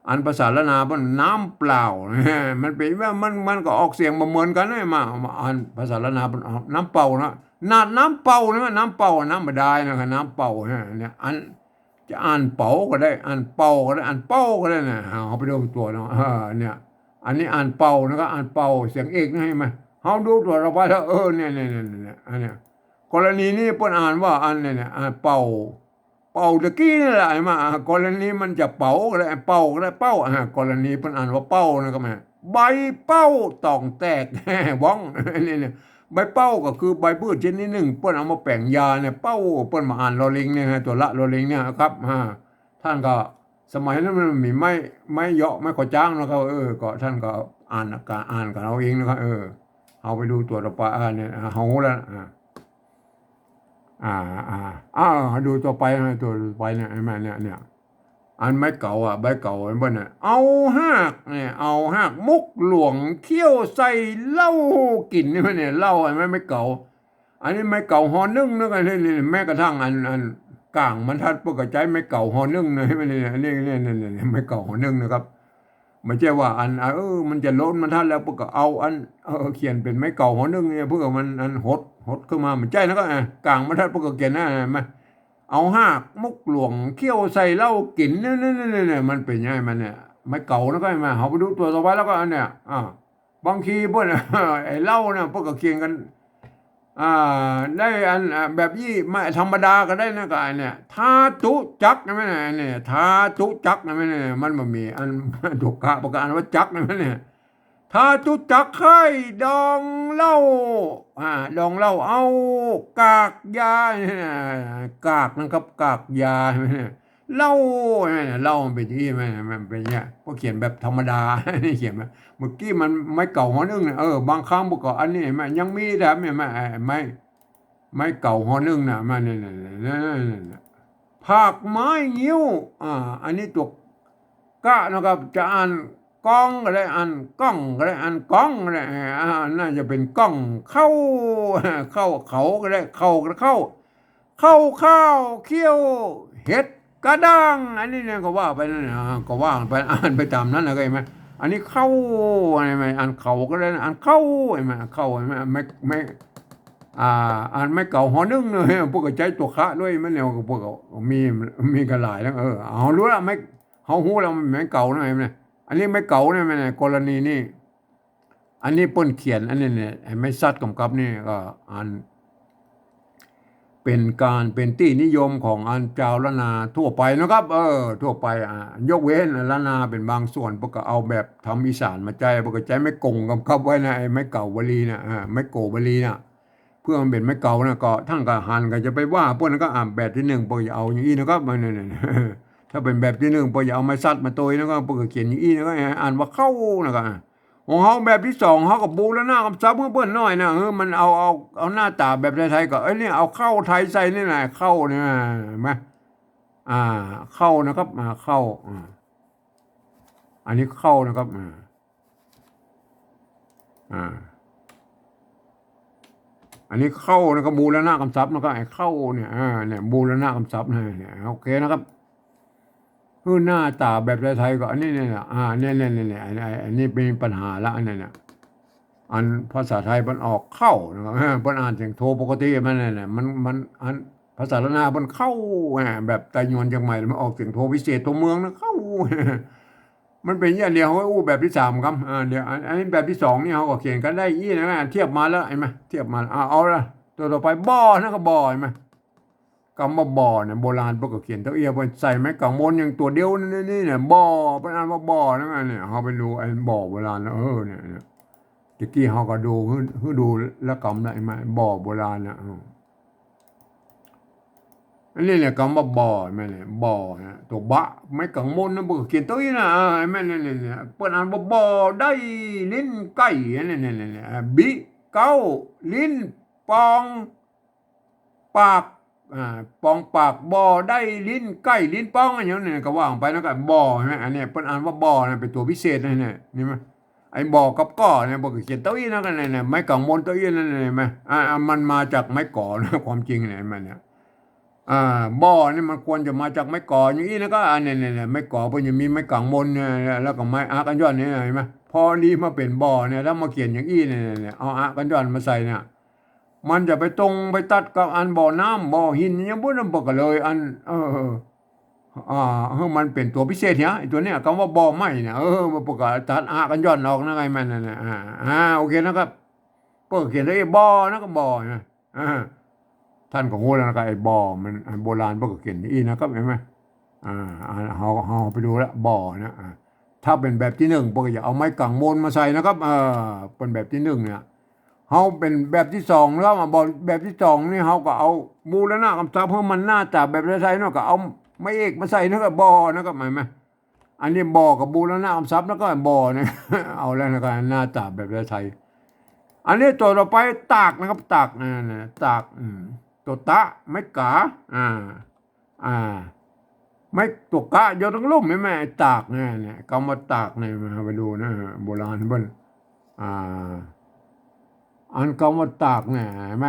อันภาษาละนาป้นน้ำเปล่ามันเป็นว่ามันก็ออกเสียงเหมือนกันนะมาอันภาษาละนาป้นน้ำเป่านะนาดน้ำเป่านะน้ำเป่าน้ำบาดาลนะครับน้ำเป่าเนี่ยอันจะอ่านเป๋าก็ได้อ่านเป่าก็ได้อ่านเป้าก็ได้นะเอาไปดูตัวเนาะเนี่ยอันนี้อ่านเป่านะครับอ่านเป่าเสียงเอกนะให้ไหมเอาดูตัวเราไปแล้วเนี่ยอันเนี้ยกรณีนี้เปิ้นอ่านว่าอันเนี่ยอ่านเป่าตะกี้นี่แหละไอ้มากรณีมันจะเป๋าก็ได้เป่าก็ได้เป้ากรณีเปิ้นอ่านว่าเป้านะครับแม่ใบเป้าตองแตกบ้องเนี่ยใบเป้าก็คือใบพืชชนิดหนึ่งเปิ้นเอามาแปลงยาเนี่ยเป้าเปิ้นมาอ่านลอลิงเนี่ยตัวละลอลิงเนี่ยครับท่านก็สมัยนั้นมันมีไม่เยาะไม่ขอจ้างนะครับก็ท่านก็อ่านกับเราเองนะครับเอาไปดูตัวต่อไปเนี่ยเฮาแล้วดูตัวไปนะตัวไปเนี่ยไอ้แม่เนี่ยอันไม้เก่าใบเก่าไอ้บ้านเนี่ยเอาหากเนี่ยเอาหากมุกหลวงเคี่ยวใส่เหล้ากินนี่มันเนี่ยเหล้าไอ้ไม้เก่าอันนี้ไม้เก่าห่อนึ่งนะกันนี่แม้กระทั่งอันกลางมันทัดปกติไม้เก่าห่อนึ่งนะมันเนี่ยนี่ไม้เก่าห่อนึ่งนะครับไม่ใช่ว่าอันมันจะล้นมันทัดแล้วพวกก็เอาอันเขียนเป็นไม้เก่าห่อนึ่งเนี่ยเพื่อมันอันหดขึ้นมามันใจแล้วก็กลางมันทัดพวกก็เขียนนะไหมเอาหากมุกหลวงเคี่ยวใส่เหล้ากินเนี่ยมันเป็นยังไงมันเนี่ยไม่เก่าแล้วก็มาเขาไปดูตัวต่อไปแล้วก็อันเนี่ยบางทีพวกไอ้เหล้าเนี่ยพวกก็เคียงกันได้อันแบบยี่ไม่ธรรมดาก็ได้นะก็อันเนี่ยทาตุจักนะไม่เนี่ยทาตุจักนะไม่เนี่ยมันมีอันถูกกะประกาศว่าจักนะไม่เนี่ยทาตุจักไข่ดองเหล้าดองเหล้าเอากากยาเนี่ยกากนะครับกากยาเนี่ยเหล้าเนี่ยเหล้ามันเป็นที่มันเป็นเนี่ยก็เขียนแบบธรรมดานี่เขียนมาเมื่อกี้มันไม่เก่าหัวนึ่งเนี่ยบางครั้งบอกอันนี้มันยังมีแต่ไม่เก่าหัวนึ่งนะมันเนี่ยผักไม้งิ้วอันนี้ตัวกะนะครับจะอ่านก้องก็ได้อ่านก้องก็ได้อ่านก้องก็ได้น่าจะเป็นก้องเข้าเขาก็ได้เข้าข้าวเคี่ยวเห็ดกระด้างอันนี้เนี่ยก็ว่าไปนั่นนะก็ว่าไปอ่านไปตามนั้นนะก็เห็นไหมอันนี้เข้าอะไรไหมอ่านเขาก็ได้อ่านเข้าไอ้ไหมเข้าไอ้ไหมไม่อ่านไม่เก่าหอนึ่งเลยพวกใจตัวคะด้วยมันเนี่ยพวกมีกันหลายแล้วเอารู้แล้วไม่เขาหู้แล้วมันไม่เก่านะไอ้เนี่ยอันนี้ไม่เก่าเนี่ยมันกรณีนี่อันนี้เปิ้นเขียนอันนี้เนี่ยไม่ซัดกำกับนี่ก็อ่านเป็นที่นิยมของอันเจ้าละนาทั่วไปนะครับทั่วไปยกเว้นละนาเป็นบางส่วนพวกก็เอาแบบทำอีสานมาใจพวกก็ใจไม่กงกำกับไว้นะไอ้ไม่เก่าบลีนะไม่โกบลีนะเพื่อมันเป็นไม่เก่านะก็ทั้งกับหันก็จะไปว่าพวกนั้นก็แบบที่หนึ่งพวกอย่าเอาอย่างนี้นะครับมันเนี่ยถ้าเป็นแบบที่หนึ่งพวกอย่าเอาไม้ซัดมาตัวนะก็พวกก็เขียนอย่างนี้นะก็อ่านว่าเข้านะครับของเขาแบบที่สองเขากับบูแล้วหน้ากับซับเพื่อนน้อยนะมันเอาหน้าตาแบบไทยๆก็เนี่ยเอาเข้าไทยใส่นี่แหละเข้าเนี่ยไหมอ่าเข้านะครับเข้าอันนี้เข้านะครับอันนี้เข้านะครับบูรณะคำศัพท์นะครับไอ้เข้าเนี่ยเนี่ยบูรณะคำศัพท์เนี่ยโอเคนะครับคือหน้าตาแบบไทยๆก็อันนี้เนี่ยเนี่ยอันนี้เป็นปัญหาละอันนี้เนี่ย อันภาษาไทยมันออกเข้านะครับมันอ่านเสียงโทปกติมันเนี่ยมันอันภาษาละนามันเข้าแบบไตยวนเชียงใหม่มันออกเสียงโทพิเศษตัวเมืองนะเข้ามันเป็นอย่างเดียวเขาอู้แบบที่สามครับเดี๋ยวอันนี้แบบที่สองนี่เขาก็เขียนกันได้ยี่นะเทียบมาแล้วเห็นไหมเทียบมาเอาละตัวต่อไปบ่อนะก็บ่อเห็นไหมคำว่าบ่อเนี่ยโบราณพวกก็เขียนเต้าเอียบใส่ไม้กังมนอย่างตัวเดียวนี่เนี่ยบ่อเป็นอันว่าบ่อนะเนี่ยเขาไปดูไอ้บ่อโบราณแล้วเนี่ยตะกี้เขาก็ดูคือดูแล้วกำได้ไหมบ่อโบราณนะอันนี้เนี่ยคำว่าบ่อแม่เนี่ยบ่อนะตัวบะไม่กังมนนะบอกเขียนตัวนี้นะแม่เนี่ยเปิดอ่านว่าบ่อได้ลิ้นไก่เนี่ยบิเก้าลิ้นปองปากปองปากบ่อได้ลิ้นไก่ลิ้นปองอะไรอย่างเงี้ยก็ว่างไปแล้วก็บ่อใช่ไหมอันนี้เปิดอ่านว่าบ่อนะเป็นตัวพิเศษนะเนี่ยนี่มั้ยไอ้บ่อกับก่อเนี่ยบอกเขียนตัวนี้นะกันเนี่ยไม่กังมนตัวนี้นั่นเลยไหมมันมาจากไม้ก่อนะความจริงเนี่ยมันเนี่ย อ่าบ่อนี่มันควรจะมาจากไม้ก่ออย่างนี้นะก็อันนี้เนี่ยไม้ก่อเพิ่นจะมีไม้กังมนเนี่ยแล้วก็ไม้อากันย้อนเนี่ยเห็นไหมพอดีมาเป็นบ่อเนี่ยแล้วมาเขียนอย่างนี้เนี่ยเอาอากันย้อนมาใส่เนี่ยมันจะไปตรงไปตัดกับอันบ่อน้ำบ่อหินอย่างบุ้นบอกกันเลยอันอ่ามันเป็นตัวพิเศษเนี่ยไอ้ตัวเนี้ยคำว่าบ่อไม้เนี่ยมาประกาศตัดอากันย้อนออกนะไงมันเนี่ยโอเคนะครับเปิดเขียนได้บ่อนะก็บ่อนะท่านก็งูแล้วนะครับไอ้บ่อมันโบราณพวกก็เขียนอีนะครับเห็นไหมเราไปดูแล้วบ่อนะถ้าเป็นแบบที่หนึ่งพวกจะเอาไม้กังมนมาใส่นะครับเป็นแบบที่หนึ่งเนี่ยเขาเป็นแบบที่สองแล้วมาบอกแบบที่สองนี่เขาก็เอาบูรณะกำจับเพื่อมันหน้าจับแบบไทยเนาะก็เอาไม้เอกมาใส่นะครับบ่อนะครับเห็นไหมอันนี้บ่อกับบูรณะกำจับแล้วก็บ่อเนี่ยเอาแล้วนะครับหน้าจับแบบไทยอันนี้ตัวต่อไปตากนะครับตากตากตัวตะไม่กาอ่าไม่ตัวกะโยต้องลุ่มไหมแม่ตากเนี่ยคำว่าตากเนี่ยมาไปดูนะโบราณเบิ้ลอ่าอันคำว่าตากเนี่ยเห็นไหม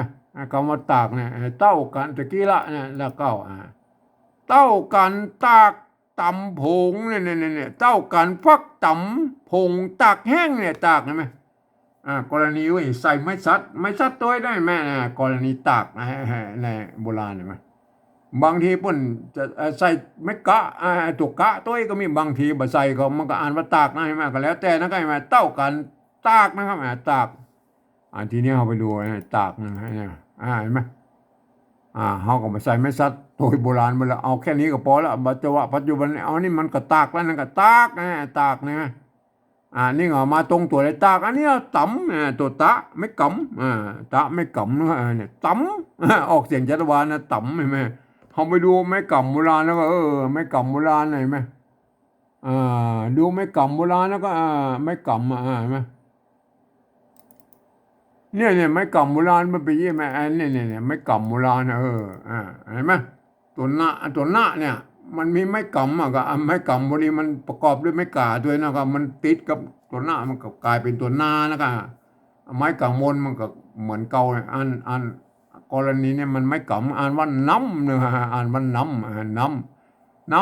คำว่าตากเนี่ยเต้ากันตะกี้ละเนี่ยแล้วก็เต้ากันตากตำผงเนี่ยเต้ากันฟักตำผงตากแห้งเนี่ยตากเห็นไหมกรณีว่าใส่ไม้ซัดตัวได้แม่นะกรณีตากนะในโบราณเห็นไหมบางทีเพิ่นจะใส่ไม้กะตัวกะตัวก็มีบางทีบ่ใส่ก็มันก็อ่านว่าตากนะใช่ไหมก็แล้วแต่นะก็ใช่ไหมเต้ากันตากนะครับตากทีนี้เราไปดูตากนะเนี่ยเห็นไหมเขาก็มาใส่ไม้ซัดตัวโบราณไปแล้วเอาแค่นี้ก็พอแล้วปัจจุบันเอานี่มันก็ตากแล้วนั่นก็ตากตากนะนี่ออกมาตรงตัวเลยตากอันนี้ตำตัวตะไม่กำตะไม่กำนะเนี่ยตำออกเสียงจัตวาลนะตำเห็นไหมเขาไปดูไม่กำโบราณแล้วก็ไม่กำโบราณเห็นไหมดูไม่กำโบราณแล้วก็ไม่กำเห็นไหมเนี่ยไม่กำโบราณมันไปยี่ไหมเนี่ยไม่กำโบราณเห็นไหมตัวหน้าเนี่ยมันมีไม้กำก็ไม้กำพอดีมันประกอบด้วยไม้กาด้วยนะครับมันติดกับตัวหน้ามันก็กลายเป็นตัวหน้านะครับไม้กำมนมันก็เหมือนเก่าอันกรณีเนี่ยมันไม้กำอ่านว่าน้ำนะฮะอ่านว่าน้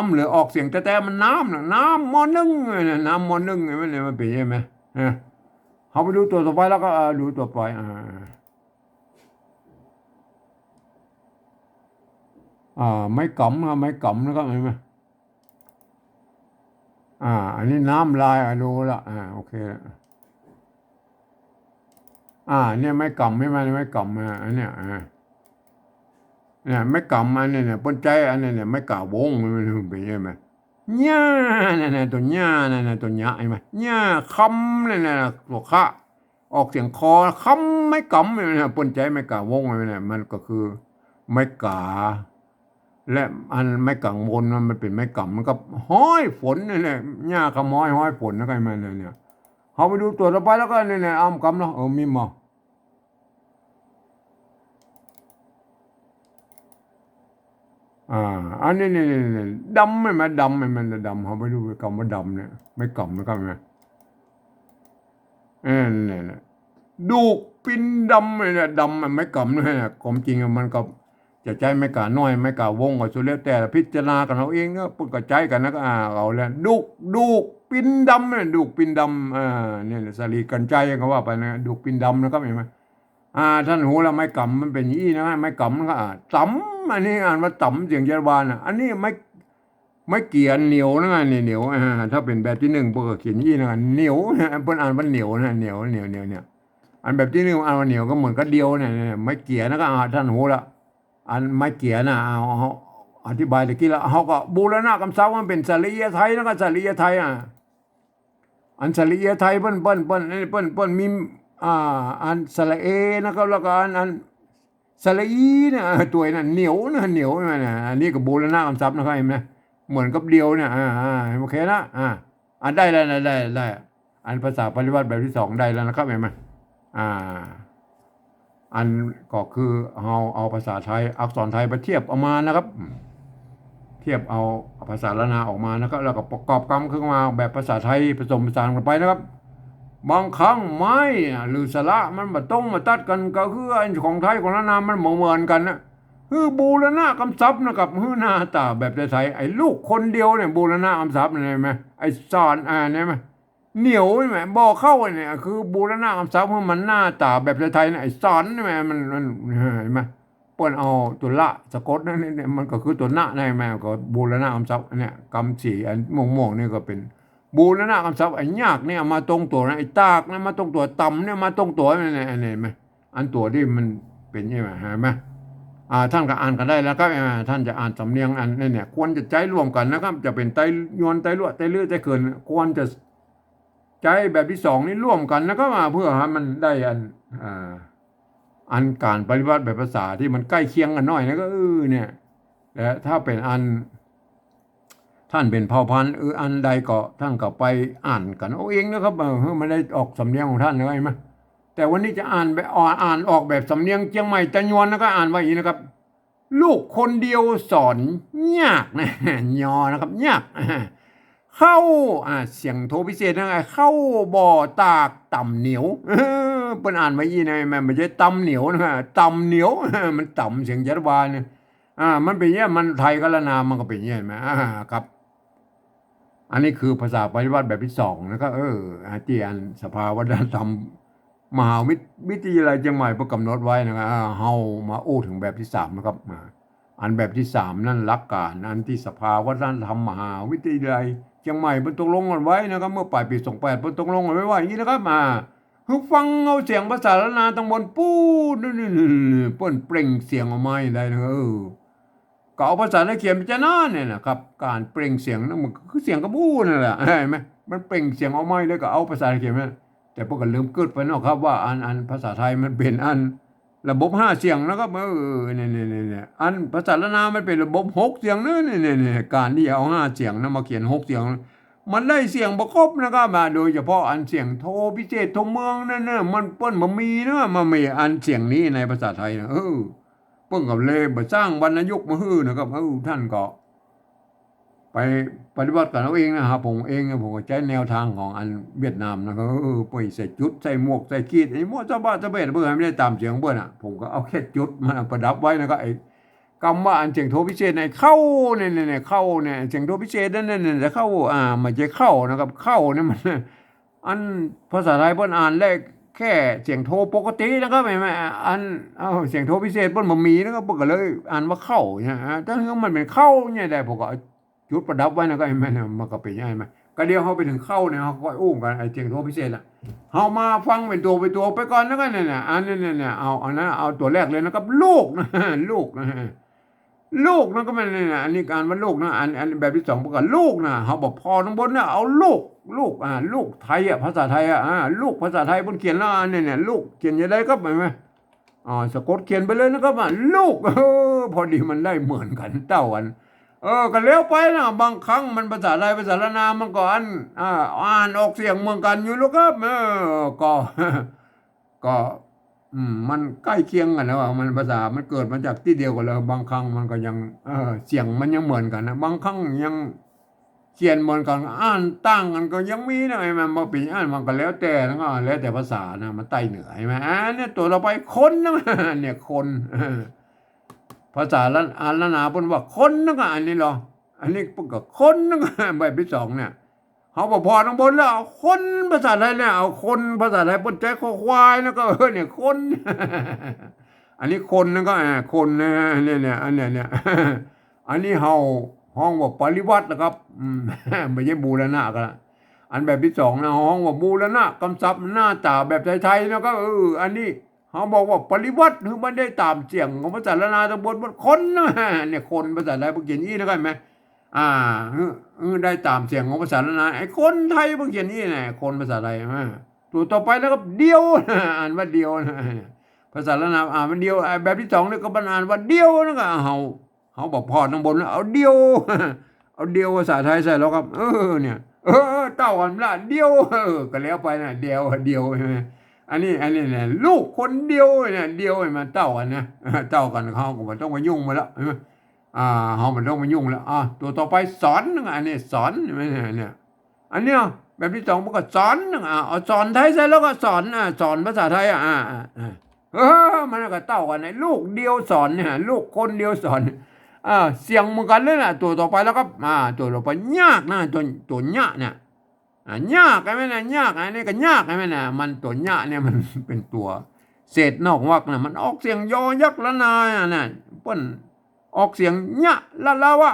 ำหรือออกเสียงแต่มันน้ำมอนึ่งน้ำมอนึ่งมันเป็นยังไงเขาไปดูตัวต่อไปแล้วก็ดูตัวไปไม่กำครับไม่กำนะครับเห็นไหมอันนี้น้ำลายรู้ละโอเคเนี่ยไม่กำไม่มาไม่กำอันเนี้ยเนี่ยไม่กำอันนี้เนี่ยปนใจอันนี้เนี่ยไม่กล่าววงมันเป็นยังไงเนี่ยเนี่ยตัวเนี่ยเนี่ยตัวเนี่ยเห็นไหมเนี่ยคำเนี่ยตัวคะออกเสียงคอคำไม่กำเนี่ยปนใจไม่กล่าววงเนี่ยมันก็คือไม่กาและอันไม่กังวลมันเป็นไม่กำมันก็ห้อยฝนนี่แหละหญ้าขม้อยห้อยฝนนะใครมาเนี่ยเขาไปดูตัวต่อไปแล้วก็เนี่ยอ้ำกำเนาะมีมาอันนี้ดำไม่มาดำไม่มันดำเขาไปดูคำว่าดำเนี่ยไม่กำนะครับเนี่ยเนี่ยดูปินดำเนี่ยดำมันไม่กำเนี่ยความจริงมันก็ จะใจไม่กล้าน้อยไม่กล้าวงก็สุดแล้วแต่พิจารณากันเอาเองเนาะปุ๊บก็ใจกันนะก็เอาแล้วดูกปินดำเนี่ยดูกปินดำเนี่ยสลีกันใจก็ว่าไปนะดูกปินดำนะครับเห็นไหมท่านหูแล้วไม่กำมันเป็นอย่างนี้นะไม่กำมันก็ต่ำอันนี้อ่านว่าต่ำเสียงเยอรมันอันนี้ไม่เกี่ยนเหนียวนะนี่เหนียวถ้าเป็นแบบที่หนึ่งพวกเขียนยี่นะเหนียวเพิ่นอ่านว่าเหนียวนะเหนียวเนี่ยอันแบบที่หนึ่งอ่านว่าเหนียวก็เหมือนกับเดียวเนี่ยไม่เกี่ยนะก็ท่านหูละอันไม่เกี่ยนะเอาอธิบายตะกี้ละเขาก็บูรณะคำศัพท์มันเป็นสลียไทยนะก็สลียไทยอันสลียไทยเปิ้นมีอันสระเอนะครับแล้วก็อันสระอีเนี่ยตัวนั้นเหนียวนะเหนียวนะอันนี้ก็บูรณะคำศัพท์นะครับเห็นไหมเหมือนกับเดียวเนี่ยโอเคนะอันได้แล้วนะได้อันภาษาปริวัติแบบที่สองได้แล้วนะครับเห็นไหมอันก็คือเอาภาษาไทยอักษรไทยไปเทียบเอามานะครับเทียบเอาภาษาละนาออกมานะครับแล้วก็ประกอบกรรมขึ้นมาแบบภาษาไทยผสมผสานกันไปนะครับบางครั้งไม้หรือสระมันมาต้องมาตัดกันก็คือไอ้ของไทยของละนามันเหมือนกันนะคือบูรณะคำศัพท์นะครับคือหน้าตาแบบไทยไอ้ลูกคนเดียวเนี่ยบูรณะคำศัพท์เนี่ยไหมไอ้สอนเนี่ยไหมเหนียวใช่ไหมบ่อเข้าเนี่ยคือบูรณะคำศัพท์มันหน้าตาแบบไทยเนี่ยไอ้สอนใช่ไหมมันเห็นไหมเปิ้นเอาตัวละสะกดนั่นเนี่ยมันก็คือตัวหน้าในแม่ก็บูรณะคำศัพท์เนี่ยกำสีอันม่วงนี่ก็เป็นบูรณะคำศัพท์ไอ้ยากเนี่ยมาตรงตัวนะไอ้ตากนะมาตรงตัวต่ำเนี่ยมาตรงตัวเนี่ยเห็นไหมอันตัวที่มันเป็นใช่ไหมเห็นไหมท่านก็อ่านกันได้แล้วครับท่านจะอ่านสำเนียงอันนี้เนี่ยควรจะใจร่วมกันนะครับจะเป็นไตยวนไตลวดไตเลือดไตเขินควรจะใจแบบที่สองนี้ร่วมกันแล้วก็มาเพื่อให้มันได้อันการปฏิบัติแบบภาษาที่มันใกล้เคียงกันหน่อยนะก็เนี่ยและถ้าเป็นอันท่านเป็นเผ่าพันธุ์อันใดก็ท่านก็ไปอ่านกันเอาเองนะครับไม่ได้ออกสำเนียงของท่านเลยไหมแต่วันนี้จะอ่านแบบอ่านออกแบบสำเนียงเชียงใหม่ตะยวนแล้วก็อ่านว่าอย่างนี้นะครับลูกคนเดียวสอนยากนะยอนะครับยากเข้าเสียงโทพิเศษนะเข้าบ่อตากต่ำเหนียวเป็นอ่านมาอีนะมันไม่ใช่ต่ำเหนียวนะต่ำเหนียวมันต่ำเสียงยัดวาเนี่ยมันเป็นอย่างนี้มันไทยกะละนามันก็เป็นอย่างนี้ไหมครับอันนี้คือภาษาปฏิวัติแบบที่สองนะครับที่อันสภาวัฒนธรรมมหาวิทยาลัยเชียงใหม่ประกำหนดไว้นะครับเฮามาอู้ถึงแบบที่สามนะครับอันแบบที่สามนั่นหลักการอันที่สภาวัฒนธรรมมหาวิทยาลัยเชียงใหม่เพิ่นตกลงกันไว้นะครับเมื่อปลายปี28เพิ่นตกลงกันไว้ว่าอย่างนี้นะครับคือฟังเอาเสียงภาษาละนาทั้งบนปูดนี่เปิ้นเปล่งเสียงออกมาได้นะก็เอาภาษาในเขียนพิจารณาเนี่ยนะครับการเปล่งเสียงนั่นมันคือเสียงกระบู้นั่นแหละเห็นไหมมันเปล่งเสียงออกมาแล้วก็เอาภาษาในเขียนมาแต่พวกก็ลืมเกิดไปเนาะครับว่าอันภาษาไทยมันเป็นอันระบบ5เสียงนะครับเนี่ยอันภาษาละนามันเป็นระบบ6เสียงเนี่ยการที่เอา5เสียงนำมาเขียน6เสียงมันได้เสียงประกอบนะครับโดยเฉพาะอันเสียงโทพิเศษโทเมืองนั่นน่ะมันเปิ้นมันมีนะมันมีอันเสียงนี้ในภาษาไทยนะเปิ้นกับเลยบ่สร้างวรรณยุกต์มาฮื้อนะครับท่านก็ไปปฏิบัติกันเอาเองนะครับผมก็ใช้แนวทางของอันเวียดนามนะครับไปใส่จุดใส่หมวกใส่ขีดไอ้หมวกสะบะสะเบ็ดเพื่อให้ไม่ได้ตามเสียงเปิ้นผมก็เอาแค่จุดมาประดับไว้นะครับไอ้คำว่าอันเสียงโทพิเศษในเข้าเนี่ยเข้าเนี่ยเสียงโทพิเศษนั่นจะเข้ามันจะเข้านะครับเข้าเนี่ยมันอันภาษาไทยเปิ้นอ่านเลขแค่เสียงโทปกตินะครับไม่อันเสียงโทพิเศษเปิ้นบ่มีนะครับเปิ้นก็เลยอ่านว่าเข้านะถ้ามันเป็นเข้าเนี่ยได้ผมก็จุดประดับไว้นะครับมันก็เป็นยังไงมั้ยก็เดี๋ยวเฮาไปถึงเข้าเนี่ยเฮาก็อุ้มกันไอ้เสียงโทพิเศษเฮามาฟังเป็นตัวไปก่อนแล้วกันเนี่ยอันนี้เนี่ยเอาอันนั้นเอาตัวแรกเลยนะครับลูกนะลูกนะลูกนั่นก็ไม่เนี่ยอันนี้การว่าลูกนะอันแบบที่สองประกาศลูกนะเขาบอกพอทั้งบนเนี่ยเอาลูกลูกไทยภาษาไทยลูกภาษาไทยบนเขียนแล้วเนี่ยลูกเขียนยังไงก็เห็นไหมสะกดเขียนไปเลยนะครับลูกพอดีมันได้เหมือนกันเต้ากันก็เลี้ยวไปนะบางครั้งมันภาษาไทยภาษาละนามันก็อ่านออกเสียงเหมือนกันอยู่แล้วครับก็มันใกล้เคียงกันนะว่ามันภาษามันเกิดมาจากที่เดียวกันแล้วบางครั้งมันก็ยังเสียงมันยังเหมือนกันนะบางครั้งยังเขียนเหมือนกันอ่านตั้งกันก็ยังมีนะไอ้มันมาปีมันก็แล้วแต่นะก็แล้วแต่ภาษานะมันใต้เหนือใช่ไหมเนี่ยตัวเราไปคนนะเนี่ยคน ภาษาละนาเพิ่นว่าคนนึงอันนี้เหรออันนี้เพิ่นก็คนนึงแบบที่สองเนี่ยเขาบอกพอทั้งบนแล้วเอาคนภาษาไทยเนี่ยเอาคนภาษาไทยเพิ่นใจคอควายแล้วก็เนี่ยคนอันนี้คนนึงก็คนนะเนี่ยอันเนี่ยอันนี้เฮาห้องว่าปริวัตินะครับไม่ใช่บูรณะกันละอันแบบที่สองนะห้องว่าบูรณะกำซับหน้าตาแบบไทยๆนะก็อันนี้เขาบอกว่าปริวัติคือมันได้ตามเสียงของภาษาละนาตะบนคนนะเนี่ยคนภาษาไทยพวกเขียนอี้นะกันไหมได้ตามเสียงของภาษาละนาไอ้คนไทยพวกเขียนอี้เนี่ยคนภาษาไทยตัวต่อไปแล้วก็เดียวอ่านว่าเดียวนะภาษาละนามันเดียวแบบที่สองเนี่ยก็บรรอ่านว่าเดียวนะก็เขาบอกพอทั้งบนแล้วเอาเดียวเอาเดียวภาษาไทยใส่แล้วครับเนี่ยเต้ากันละเดียวก็แล้วไปนะเดียวใช่ไหมอันนี้เนี่ยลูกคนเดียวเนี่ยเดียวมันเต้ากันนะเต้ากันเขาก็ไม่ต้องมายุ่งมาแล้วเขาไม่ต้องมายุ่งแล้วตัวต่อไปสอนนึงอันนี้สอนเนี่ยอันเนี้ยแบบที่สองมันก็สอนนึงเอาสอนไทยใส่แล้วก็สอนสอนภาษาไทยมันก็เต้ากันไอ้ลูกเดียวสอนเนี่ยลูกคนเดียวสอนเสียงเหมือนกันเลยนะตัวต่อไปแล้วก็ตัวต่อไปยากนะตัวยากเนี่ยยากไอ้แม่น่ะยากอันนี้ก็ยากไอ้แม่น่ะมันตัวยากเนี่ยมันเป็นตัวเศษนอกวรรคน่ะมันออกเสียงยอยักษ์ละนาน่ะเปิ้นออกเสียงยะละวะ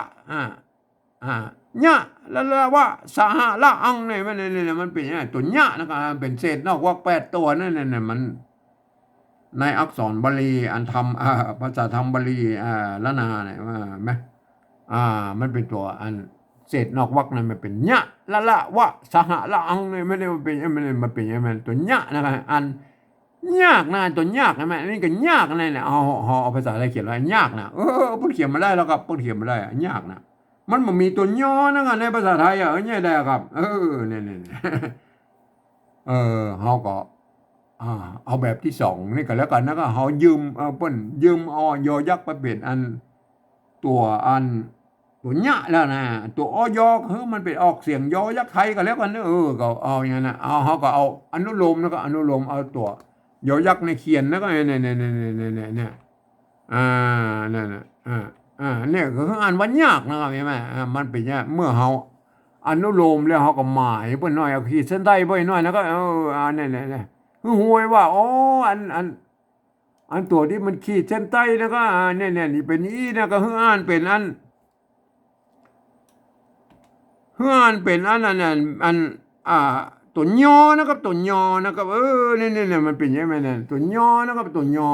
ยะละวะสหะละอังเนี่ยมันเป็นอย่างนี้ตัวยะนะครับเป็นเศษนอกวรรค8ตัวนั่นน่ะมันในอักษรบาลีอันทำภาษาธรรมบาลีละนาเนี่ยไหมมันเป็นตัวอันเศษนอกวรรคนั้นมันเป็นยะละวะสหะละอังเนี่ยไม่ได้มันเป็นมันเป็นอย่างนั้นตัวยะนะครับอันยากนะตัวยากนะแม่นี่ก็ยากนะเนี่ยเอาภาษาไทยเขียนไว้ยากนะเพิ่นเขียนมาได้แล้วครับเพิ่นเขียนมาได้ยากนะมันบ่มีตัวย่อนะครับในภาษาไทยเนี่ยได้ครับเนี่ยเขาก็เอาแบบที่สองนี่ก็แล้วกันนะก็เขายืมเปิ้นยืมยอยักษ์ไปเป็นอันตัวตัวหยะแล้วนะตัวอยอคือมันเป็นออกเสียงยอยักษ์ไทยก็แล้วกันก็เอาอย่างนั้นนะเขาก็เอาอนุโลมแล้วก็อนุโลมเอาตัวยอยักษ์ในเขียนแล้วก็เนี่ยนั่นเนี่ยคืออ่านว่ายากนะครับใช่ไหมมันเป็นอย่างเมื่อเขาอนุโลมแล้วเขาก็หมายเปิ้นน้อยเอาขีดเส้นใต้ไว้น้อยแล้วก็เนี่ยคือหวยว่าอันตัวที่มันขีดเส้นใต้แล้วก็เนี่ยนี่เป็นอีนะก็คืออ่านเป็นอันคืออ่านเป็นอันตัวยอนะครับตัวยอนะครับเนี่ยมันเป็นยังไงเนี่ยตัวยอนะครับตัวยอ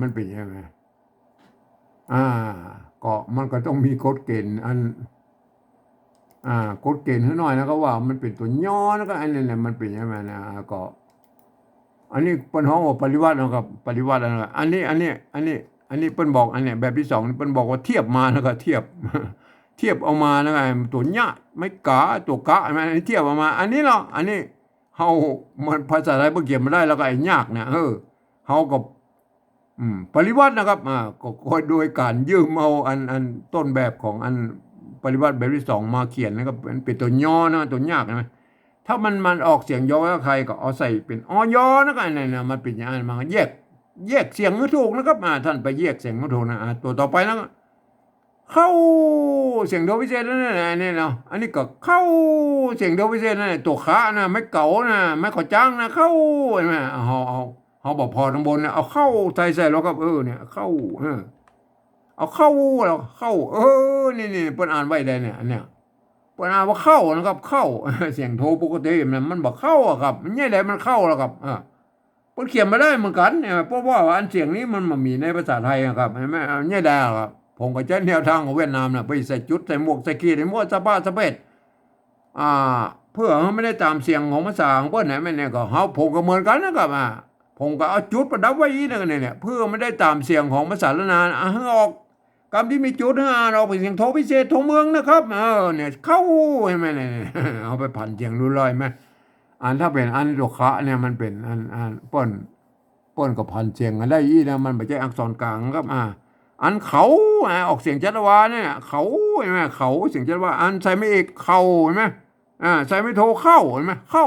มันเป็นยังไงก็มันก็ต้องมีกฎเกณฑ์กฎเกณฑ์ให้หน่อยนะก็ว่ามันเป็นตัวยอนะก็อันนี้แหละมันเป็นยังไงนะก็อันนี้เปิ้นฮ้องว่าปริวัตินะครับปริวัตินะครับอันนี้เปิ้นบอกอันเนี้ยแบบที่สองเปิ้นบอกว่าเทียบมานะครับเทียบเอามานะครับตัวยะไม่กะตัวกะอันนี้เทียบออกมาอันนี้เนาะอันนี้เฮามันภาษาไทยบ่เขียนมาได้แล้วก็ไอ้ยากนะเฮาก็ปริวัตินะครับก็โดยการยืมเอาอันต้นแบบของอันปริวัติแบบที่สองมาเขียนนะครับเป็นตัวยอนะตัวยากนะถ้ามันออกเสียงยอกับใครก็เอาใส่เป็นอยอนะกันเนี่ยมันเป็นอย่างนั้นมาแยกเสียงให้ถูกนะครับท่านไปแยกเสียงให้ถูกนะตัวต่อไปแล้วเข้าเสียงโดพิเศษนั่นนี่เนาะอันนี้ก็เข้าเสียงโดพิเศษนั่นตัวขานะไม่เก๋านะไม่ขอจ้างนะเข้าใช่ไหมเขาบอกพอทั้งบนเนี่ยเอาเข้าใส่แล้วครับเนี่ยเข้าเอาเข้าแล้วเข้านี่เปิ้นอ่านไว้ได้เนี่ยอันเนี้ยเปิ้นอ่านว่าเข้านะครับเข้าเสียงโทปกติมันบอกเข้าครับมันเนี่ยได้มันเข้าแล้วครับเปิ้นเขียนมาได้เหมือนกันเนี่ยเพราะว่าอันเสียงนี้มันมีในภาษาไทยครับเห็นไหมเนี่ยได้ครับผมก็ใช้แนวทางของเวียดนามน่ะไปใส่จุดใส่หมวกใส่กีใส่หมวกสะบ้าสะเพ็ดเพื่อเขาไม่ได้ตามเสียงของภาษาของเปิ้นไหนเนี่ยก็ผมก็เหมือนกันนะครับผมก็เอาจุดประดับไว้เนี่ยเพื่อไม่ได้ตามเสียงของภาษาละนานให้ออกคำที่มีจุดเราเป็นเสียงโทพิเศษโทเมืองนะครับเนี่ยเข้าใช่ไหมเนี่ยเอาไปผันเสียงดูลอยไหมถ้าเป็นอันตัวคะเนี่ยมันเป็นอันเปิ้นกับผันเสียงกันได้นะมันไม่ใช่อักษรกลางครับอันเขาออกเสียงจัตวาเนี่ยเขาใช่ไหมเขาเสียงจัตวาอันใส่ไม่เอกเขาใช่ไหมใส่ไม่โทเข้าใช่ไหมเข้า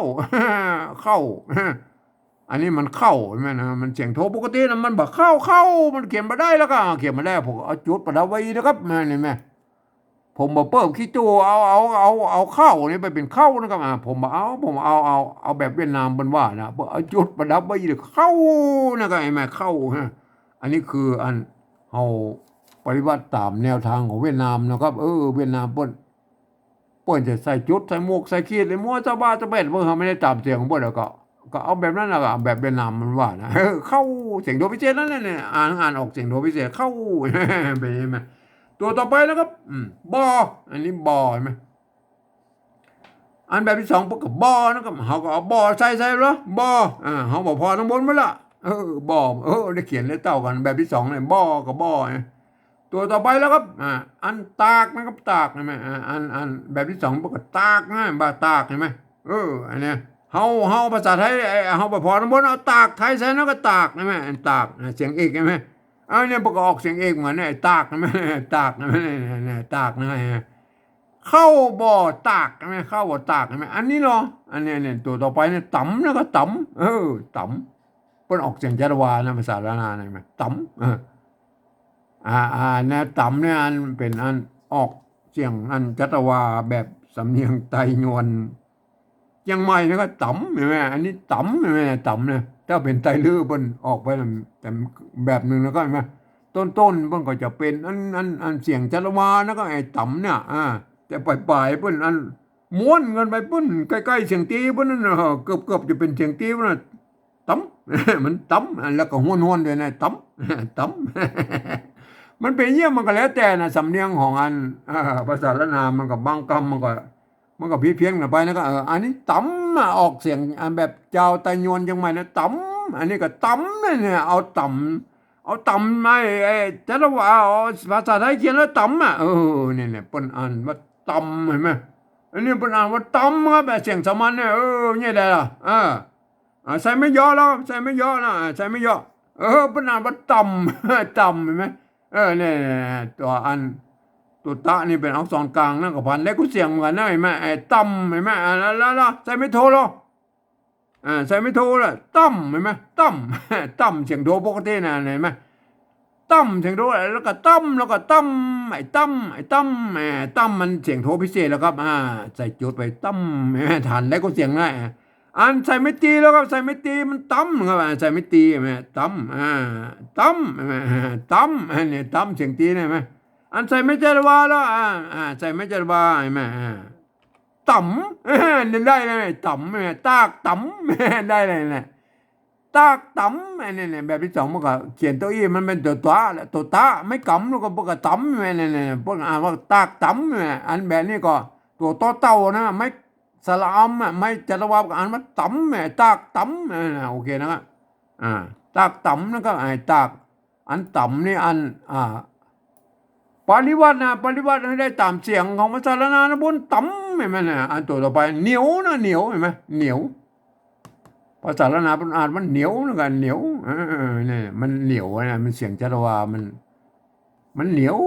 อันนี้มันเข้าใช่ไหมนะมันเสียงโทปกตินะมันบอกเข้ามันเขียนมาได้แล้วก็เขียนมาได้ผมเอาจุดประดับไว้นะครับแม่นี่แม่ผมบอกเพิ่มขี้จูเอาเข้านี่ไปเป็นเข้านะครับผมเอาแบบเวียดนามบนว่านะเอาจุดประดับไว้เลยเข้านะครับไอ้แม่เข้าฮะอันนี้คืออันเอาปฏิบัติตามแนวทางของเวียดนามนะครับเวียดนามเปิ้นจะใส่จุดใส่หมวกใส่ขีดเลยมั่วจ้าบ้าจ้าเป็ดเพิ่นเขาไม่ได้ตามเสียงของเปิ้นแล้วก็เอาแบบนั้นนะแบบเวียดนามมันว่านะเข้าเสียงโดพิเศษนั่นแหละเนี่ยอ่านออกเสียงโดพิเศษเข้าไปใช่ไหมตัวต่อไปแล้วครับบออันนี้บอใช่ไหมอันแบบที่สองพวกกับบอนะครับเขาก็เอาบอใส่แล้วบอเขาบอกพอทั้งบนมาละบอได้เขียนเลยเต่ากันแบบที่สองเนี่ยบอกับบอตัวต่อไปแล้วครับอันตากนะครับตากใช่ไหมอันแบบที่สองพวกกับตากนะบาตากใช่ไหมอันเนี้ยเฮาภาษาไทยเฮาพอทั้งบนเอาตากไทยใส่แล้วก็ตากใช่ไหมอันตากเสียงเอกใช่ไหมเนี่ยประกอบออกเสียงเอกเหมือนเนี่ยตากใช่ไหมตากใช่ไหมเนี่ยตากใช่ไหมเข้าบ่อตากใช่ไหมเข้าบ่อตากใช่ไหมอันนี้เหรออันนี้เนี่ยตัวต่อไปเนี่ยต่ำแล้วก็ต่ำต่ำเป็นออกเสียงจัตวานะภาษาล้านนาใช่ไหมต่ำเนี่ยต่ำเนี่ยอันเป็นอันออกเสียงอันจัตวาแบบสำเนียงไตยวนยังไม่นะก็ต่ำใช่ไหมอันนี้ต่ำใช่ไหมต่ำเนี่ยถ้าเป็นไตลื้อเปิ้นออกไปแต่แบบหนึ่งแล้วก็ใช่ไหมต้นเปิ้นก็จะเป็นอันเสียงจัตวาแล้วก็ไอ้ต่ำเนี่ยแต่ปลายเปิ้นอันม้วนเงินไปเปิ้นใกล้ๆเสียงตีเปิ้นนั่นเกือบจะเป็นเสียงตีมันต่ำมันต่ำแล้วก็ห้วนด้วยนะต่ำมันเป็นเยี่ยมมันก็แล้วแต่นะสำเนียงของอันภาษาละนามมันกับบางคำมันก็พีเพี้ยนกันไปนะก็อันนี้ต่ำออกเสียงอันแบบเจ้าไตยวนยังไงนะต่ำอันนี้ก็ต่ำเนี่ยเอาต่ำไอ้จะระว่าภาษาไทยเขียนแล้วต่ำเนี่ยเปิ้นอ่านว่าต่ำเห็นไหมอันนี้เปิ้นอ่านว่าต่ำครับแบบเสียงสามัญเนี่ยเนี่ยได้ละใส่ไม่ย่อแล้วใส่ไม่ย่อนะใส่ไม่ย่อเปิ้นอ่านว่าต่ำต่ำเห็นไหมเนี่ยตัวอันตัวตะนี่เป็นอักษรกลางนั่นก็พันแล้วก็เสียงเหมือนกันนะเห็นไหมไอ้ต่ำเห็นไหมแล้วใส่ไม่โทรหรอใส่ไม่โทรละต่ำเห็นไหมต่ำต่ำเสียงโทปกตินะเห็นไหมต่ำเสียงโทแล้วก็ต่ำไอ้ต่ำมันเสียงโทพิเศษแล้วครับใส่จุดไปต่ำทันแล้วก็เสียงง่ายอันใส่ไม่ตีแล้วครับใส่ไม่ตีมันต่ำครับใส่ไม่ตีไหมต่ำต่ำต่ำเนี่ยต่ำเสียงตีเนี่ยไหมอันใส่ไม่เจรวาแล้วใส่ไม่เจรวาใช่ไหมต่ำเนี่ยได้เลยต่ำตากต่ำได้เลยเนี่ยตากต่ำเนี่ยแบบที่สองมันก็เขียนตัวอีมันเป็นตัวตาไม่กำแล้วก็พวกต่ำเนี่ยพวกอ่านว่าตากต่ำเนี่ยอันแบบนี้ก็ตัวเต่านะไม่สลามไม่จรวาก็อ่านว่าต่ำตากต่ำโอเคนะครับตากต่ำนะครับไอ้ตากอันต่ำนี่อันปริวัติให้ได้ตามเสียงของภาษาละนานะบนต่ำเห็นไหมเนี่ยอันตัวต่อไปเหนียวนะเหนียวเห็นไหมเหนียวภาษาละนาเป็นอ่านมันเหนียวนะกันเหนียวเนี่ยมันเหนียวนะมันเสียงจารวามันเหนียว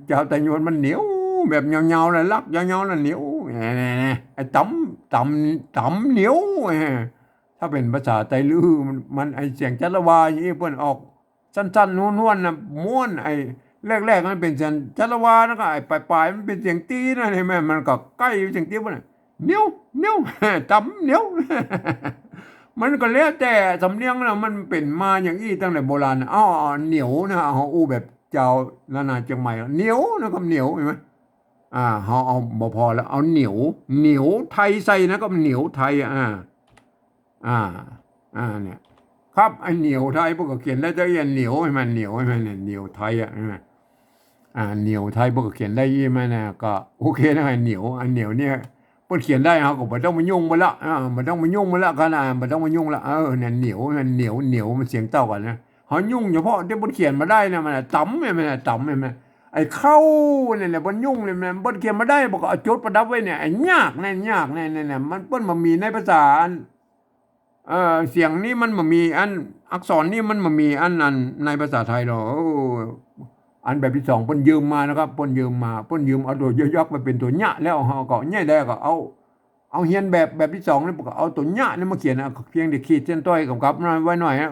เจ้าแต่โยนมันเหนียวแบบเงาๆเลยลักเงาๆน่ะเหนียวเนี่ยไอ้ต่ำเหนียวถ้าเป็นภาษาไตลื้อมันไอ้เสียงจารวาอย่างนี้เพิ่นออกสั้นๆนวลๆนะม้วนไอ้แรกมันเป็นเสียงจารวาแล้วก็ไอ้ปลายมันเป็นเสียงตีนะเห็นไหมมันก็ใกล้เสียงตีมันเหนียวต่ำเหนียวมันก็แล้วแต่สำเนียงนะมันเป็นมาอย่างนี้ตั้งแต่โบราณเหนียวนะเขาอู้แบบเจ้าละนาเชียงใหม่เหนียวนะครับเหนียวเห็นไหมเขาเอาบ่พอแล้วเอาเหนียวไทยใส่นะก็เหนียวไทยเนี่ยครับไอ้เหนียวไทยพวกก็เขียนได้จะยันเหนียวให้มันเหนียวให้มันเหนียวไทยใช่ไหมเหนียวไทยพวกก็เขียนได้ยี่ไหมนะก็โอเคนะไอ้เหนียวอันเหนียวเนี่ยพวกเขียนได้เขาก็ไม่ต้องมายุ่งมาละไม่ต้องมายุ่งมาละกันไม่ต้องมายุ่งละเนี่ยเหนียวมันเหนียวมันเสียงเต้ากันนะเขายุ่งเฉพาะที่พวกเขียนมาได้นะมันต่ำไงมันต่ำไงมันไอ้เข้าเนี่ยบนยุ่งเนี่ยมันพวกเขียนมาได้บอกเอาจุดประดับไว้เนี่ยไอ้ยากเนี่ยมันเปิ้นมามีในภาษาเสียงนี้มันมามีอันอักษรนี่มันมามีอันในภาษาไทยหรออันแบบที่สองเปิ้นยืมมานะครับเปิ้นยืมเอาตัวย่อๆไปเป็นตัวเนี้ยแล้วเขาก็เนี้ยได้ก็เอา เอาเฮียนแบบที่สองนี่ปกเอาตัวเนี้ยนี่มาเขียนนะเพียงแต่ขีดเส้นใต้กับไว้หน่อยนะ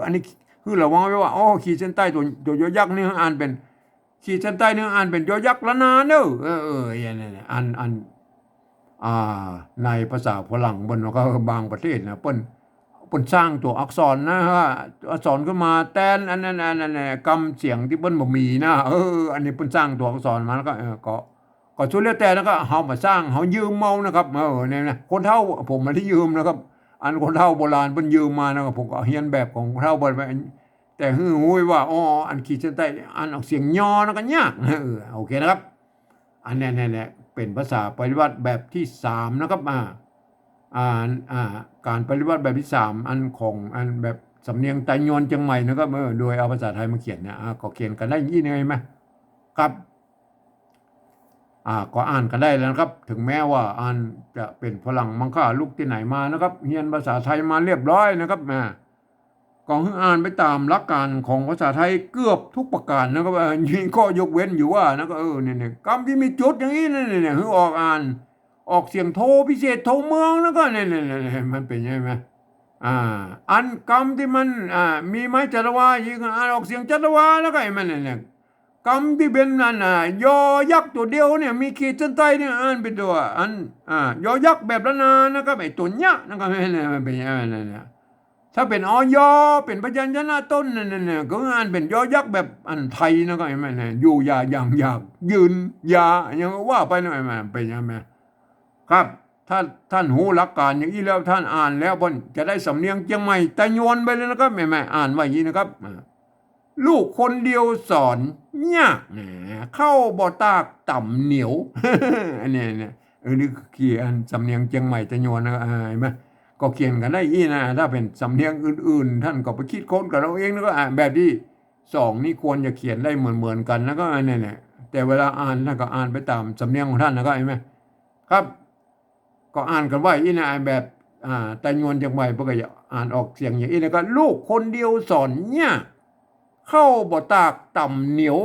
อันนี้คือระวังไว้ว่าอ๋อขีดเส้นใต้ตัวยอยักษ์นี่อ่านเป็นขีดเส้นใต้นี่อ่านเป็นยอยักษ์ละนาเนอะอย่างนี้อันอ่าในภาษาฝรั่งบนก็บางประเทศนะเปิ้นสร้างตัวอักษรนะฮะอักษรขึ้นมาแทนอันนั้นกำเสียงที่เปิ้นบ่มีนะอันนี้เปิ้นสร้างตัวอักษรมาแล้วก็ช่วยแล้วแต่แล้วก็เฮามาสร้างเฮายืมเมานะครับเนี่ยนะคนเฒ่าผมมาที่ยืมนะครับอันคนเฒ่าโบราณเพิ่นยืมมานะครับผมก็เรียนแบบของคนเฒ่าบ่แต่ฮือฮู้ว่าอ๋ออันขีดเส้นใต้อ่านออกเสียงยอนะก็ยากโอเคนะครับอันนี้เนี่ยเป็นภาษาปฏิวัติแบบที่3นะครับการปฏิวัติแบบที่3อันของอันแบบสำเนียงไต้ยวนเชียงใหม่นะครับโดยเอาภาษาไทยมาเขียนเนี่ยก็เขียนกันได้ยี่นี่ไหมครับก็อ่านกันได้แล้วนะครับถึงแม้ว่าอ่านจะเป็นฝรั่งมังค่าลูกที่ไหนมานะครับเรียนภาษาไทยมาเรียบร้อยนะครับก็อ่านไปตามหลักการของภาษาไทยเกือบทุกประการนะครับยิงก็ยกเว้นอยู่ว่านะก็เนี่ยคำที่มีจุดอย่างนี้เนี่ยคือออกเสียงโทพิเศษโทเมืองแล้วก็เนี่ยมันเป็นยังไงอันคำที่มันมีไม้จัตวายิงอ่านออกเสียงจัตวาแล้วก็ไอ้มันเนี่ยคำที่เป็นนั่นยอยักษ์ตัวเดียวเนี่ยมีขีดเส้นใต้เนี่ยอ่านเป็นตัวยอยักษ์แบบละนานะครับไอ้ตัวเนี้ยนะครับมันเป็นยังไงเนี่ยถ้าเป็นอยเป็นพยัญชนะต้นเนี่ยก็อ่านเป็นยอยักษ์แบบอันไทยนะครับไอ้มันเนี่ยอยู่ยาอย่างอยากยืนยาอย่างว่าไปหน่อยมันเป็นยังไงครับถ้าท่านหูหลักการอย่างนี้แล้วท่านอ่านแล้วบนจะได้สำเนียงเชียงใหม่แต่โยนไปเลยนะครับแม่อ่านไว้อย่างนี้นะครับลูกคนเดียวสอนยากเข้าบ่ตากต่ำเหนียวอันนี้เนี่ยนี่เขียนสำเนียงเชียงใหม่แต่โยนนะเห็นไหมก็เขียนกันได้อีนะถ้าเป็นสำเนียงอื่นๆท่านก็ไปคิดค้นกับเราเองแล้วก็แบบที่2นี่ควรจะเขียนได้เหมือนกันแล้วก็เนี่ยแต่เวลาอ่านท่านก็อ่านไปตามสำเนียงของท่านนะก็เห็นไหมครับก็อ่านกันว่าอีนะแบบแต่โยนเชียงใหม่เพื่อจะอ่านออกเสียงอย่างนี้แล้วก็ลูกคนเดียวสอนเนี่ยเข้าบ่ตากต่ำเหนียว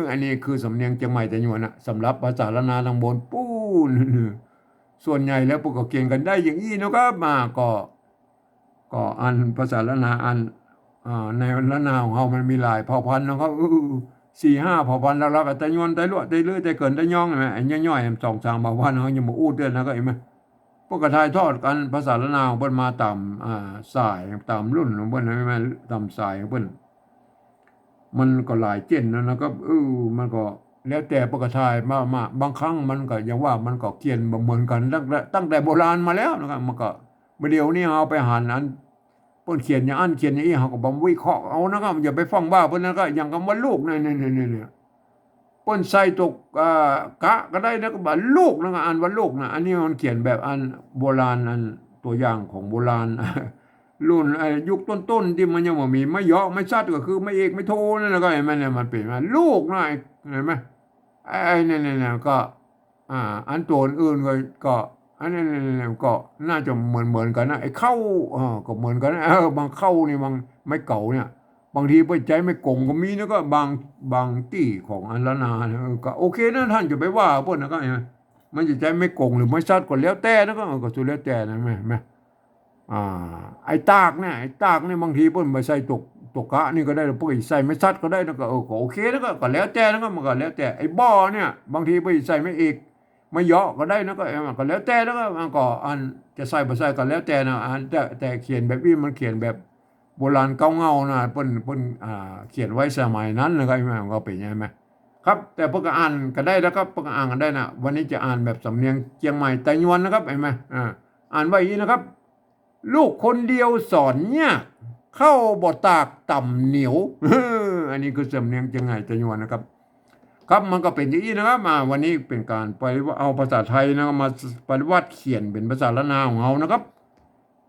อันนี้คือสำเนียงเชียงใหม่แต่โยนนะสำหรับภาษาละนาทางบนปูนส่วนใหญ่แล้วพวกก็เก่งกันได้อย่างนี้นะครับก็อันภาษาละนาอันในละนาของเรามันมีหลายเผ่าพันธุ์นะครับ4-5เผ่าพันธุ์แล้วก็แต่ยวนแต่ลวดแต่เลื่อยแต่เกินแต่ย่องใช่ไหมไอ้ย่อยๆ2-3เผ่าพันธุ์เขายังมาอู้เตือนนะก็เห็นไหมพวกกระทายทอดกันภาษาละนาของเพิ่นมาตามสายตามรุ่นของเพิ่นใช่ไหมตามสายของเพิ่นมันก็หลายเจนนะครับมันก็แล้วแต่พวกกระทายมาบางครั้งมันก็ยังว่ามันก็เขียนบ่เหมือนกันตั้งแต่โบราณมาแล้วนะครับมันก็เดี๋ยวนี้เอาไปหันอันเพิ่นเขียนอย่างอันเขียนอย่างนี้เขาก็บ่วิเคราะห์เอานะครับอย่าไปฟังบ้าเพิ่นนะก็อย่างคำว่าลูกเนี่ยเพิ่นใส่ตกกะก็ได้แล้วก็บ่ลูกนะอ่านว่าลูกนะอันนี้มันเขียนแบบอันโบราณอันตัวอย่างของโบราณรุ่นยุคต้นๆที่มันยังบ่มีไม่เยาะไม่ชัดก็คือไม่เอกไม่โทนั่นแล้วก็เห็นมั้ยเนี่ยมันเป็นมาลูกนะเห็นมั้ยไอ้เนี่ยก็อันตัวอื่นก็อันนี้ก็น่าจะเหมือนกันนะไอ้เข้าก็เหมือนกันบางเข้านี่บางไม่เก่าเนี่ยบางทีไปใจไม่กงก็มีนะก็บางที่ของอันละนาก็โอเคนะท่านจะไปว่าเพิ่นนะก็มันจะใจไม่กงหรือไม่ชัดก็แล้วแต่นะก็สุดแล้วแต่นะแม่ไอ้ตากเนี่ยบางทีเพิ่นไปใส่ตกกะนี่ก็ได้เพิ่นใส่ไม่ชัดก็ได้นะก็โอเคนะก็แล้วแต่นะก็มันก็แล้วแต่ไอ้บ่อเนี่ยบางทีไปใส่ไม่เอกไม่เยาะก็ได้นะก็แล้วแต่แล้วก็อันจะใส่บ่ใส่ก็แล้วแต่นะอันแต่เขียนแบบนี้มันเขียนแบบโบราณเก่าเงานะเพิ่นเขียนไว้สมัยนั้นนะครับมันก็เป็นใช่ไหมครับแต่เพิ่นก็อ่านก็ได้แล้วครับเพิ่นก็อ่านกันได้นะวันนี้จะอ่านแบบสำเนียงเชียงใหม่ไต้หวันนะครับเห็นมั้ยอ่านไว้อย่างนี้นะครับลูกคนเดียวสอนเนี่ยเข้าบ่ตากต่ำเหนียวอันนี้คือสำเนียงเชียงใหม่ไต้หวันนะครับครับมันก็เป็นอย่างนี้นะครับวันนี้เป็นการไปเอาภาษาไทยนะมาปฏิวัติเขียนเป็นภาษาละนาของเรานะครับ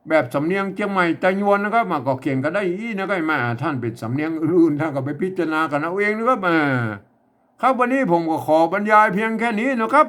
แบบสำเนียงเชียงใหม่ไต้หวันนะครับก็เขียนกันได้อีนะครับท่านเป็นสำเนียงอื่นท่านก็ไปพิจารณากันเอาเองนะครับครับวันนี้ผมก็ขอบรรยายเพียงแค่นี้นะครับ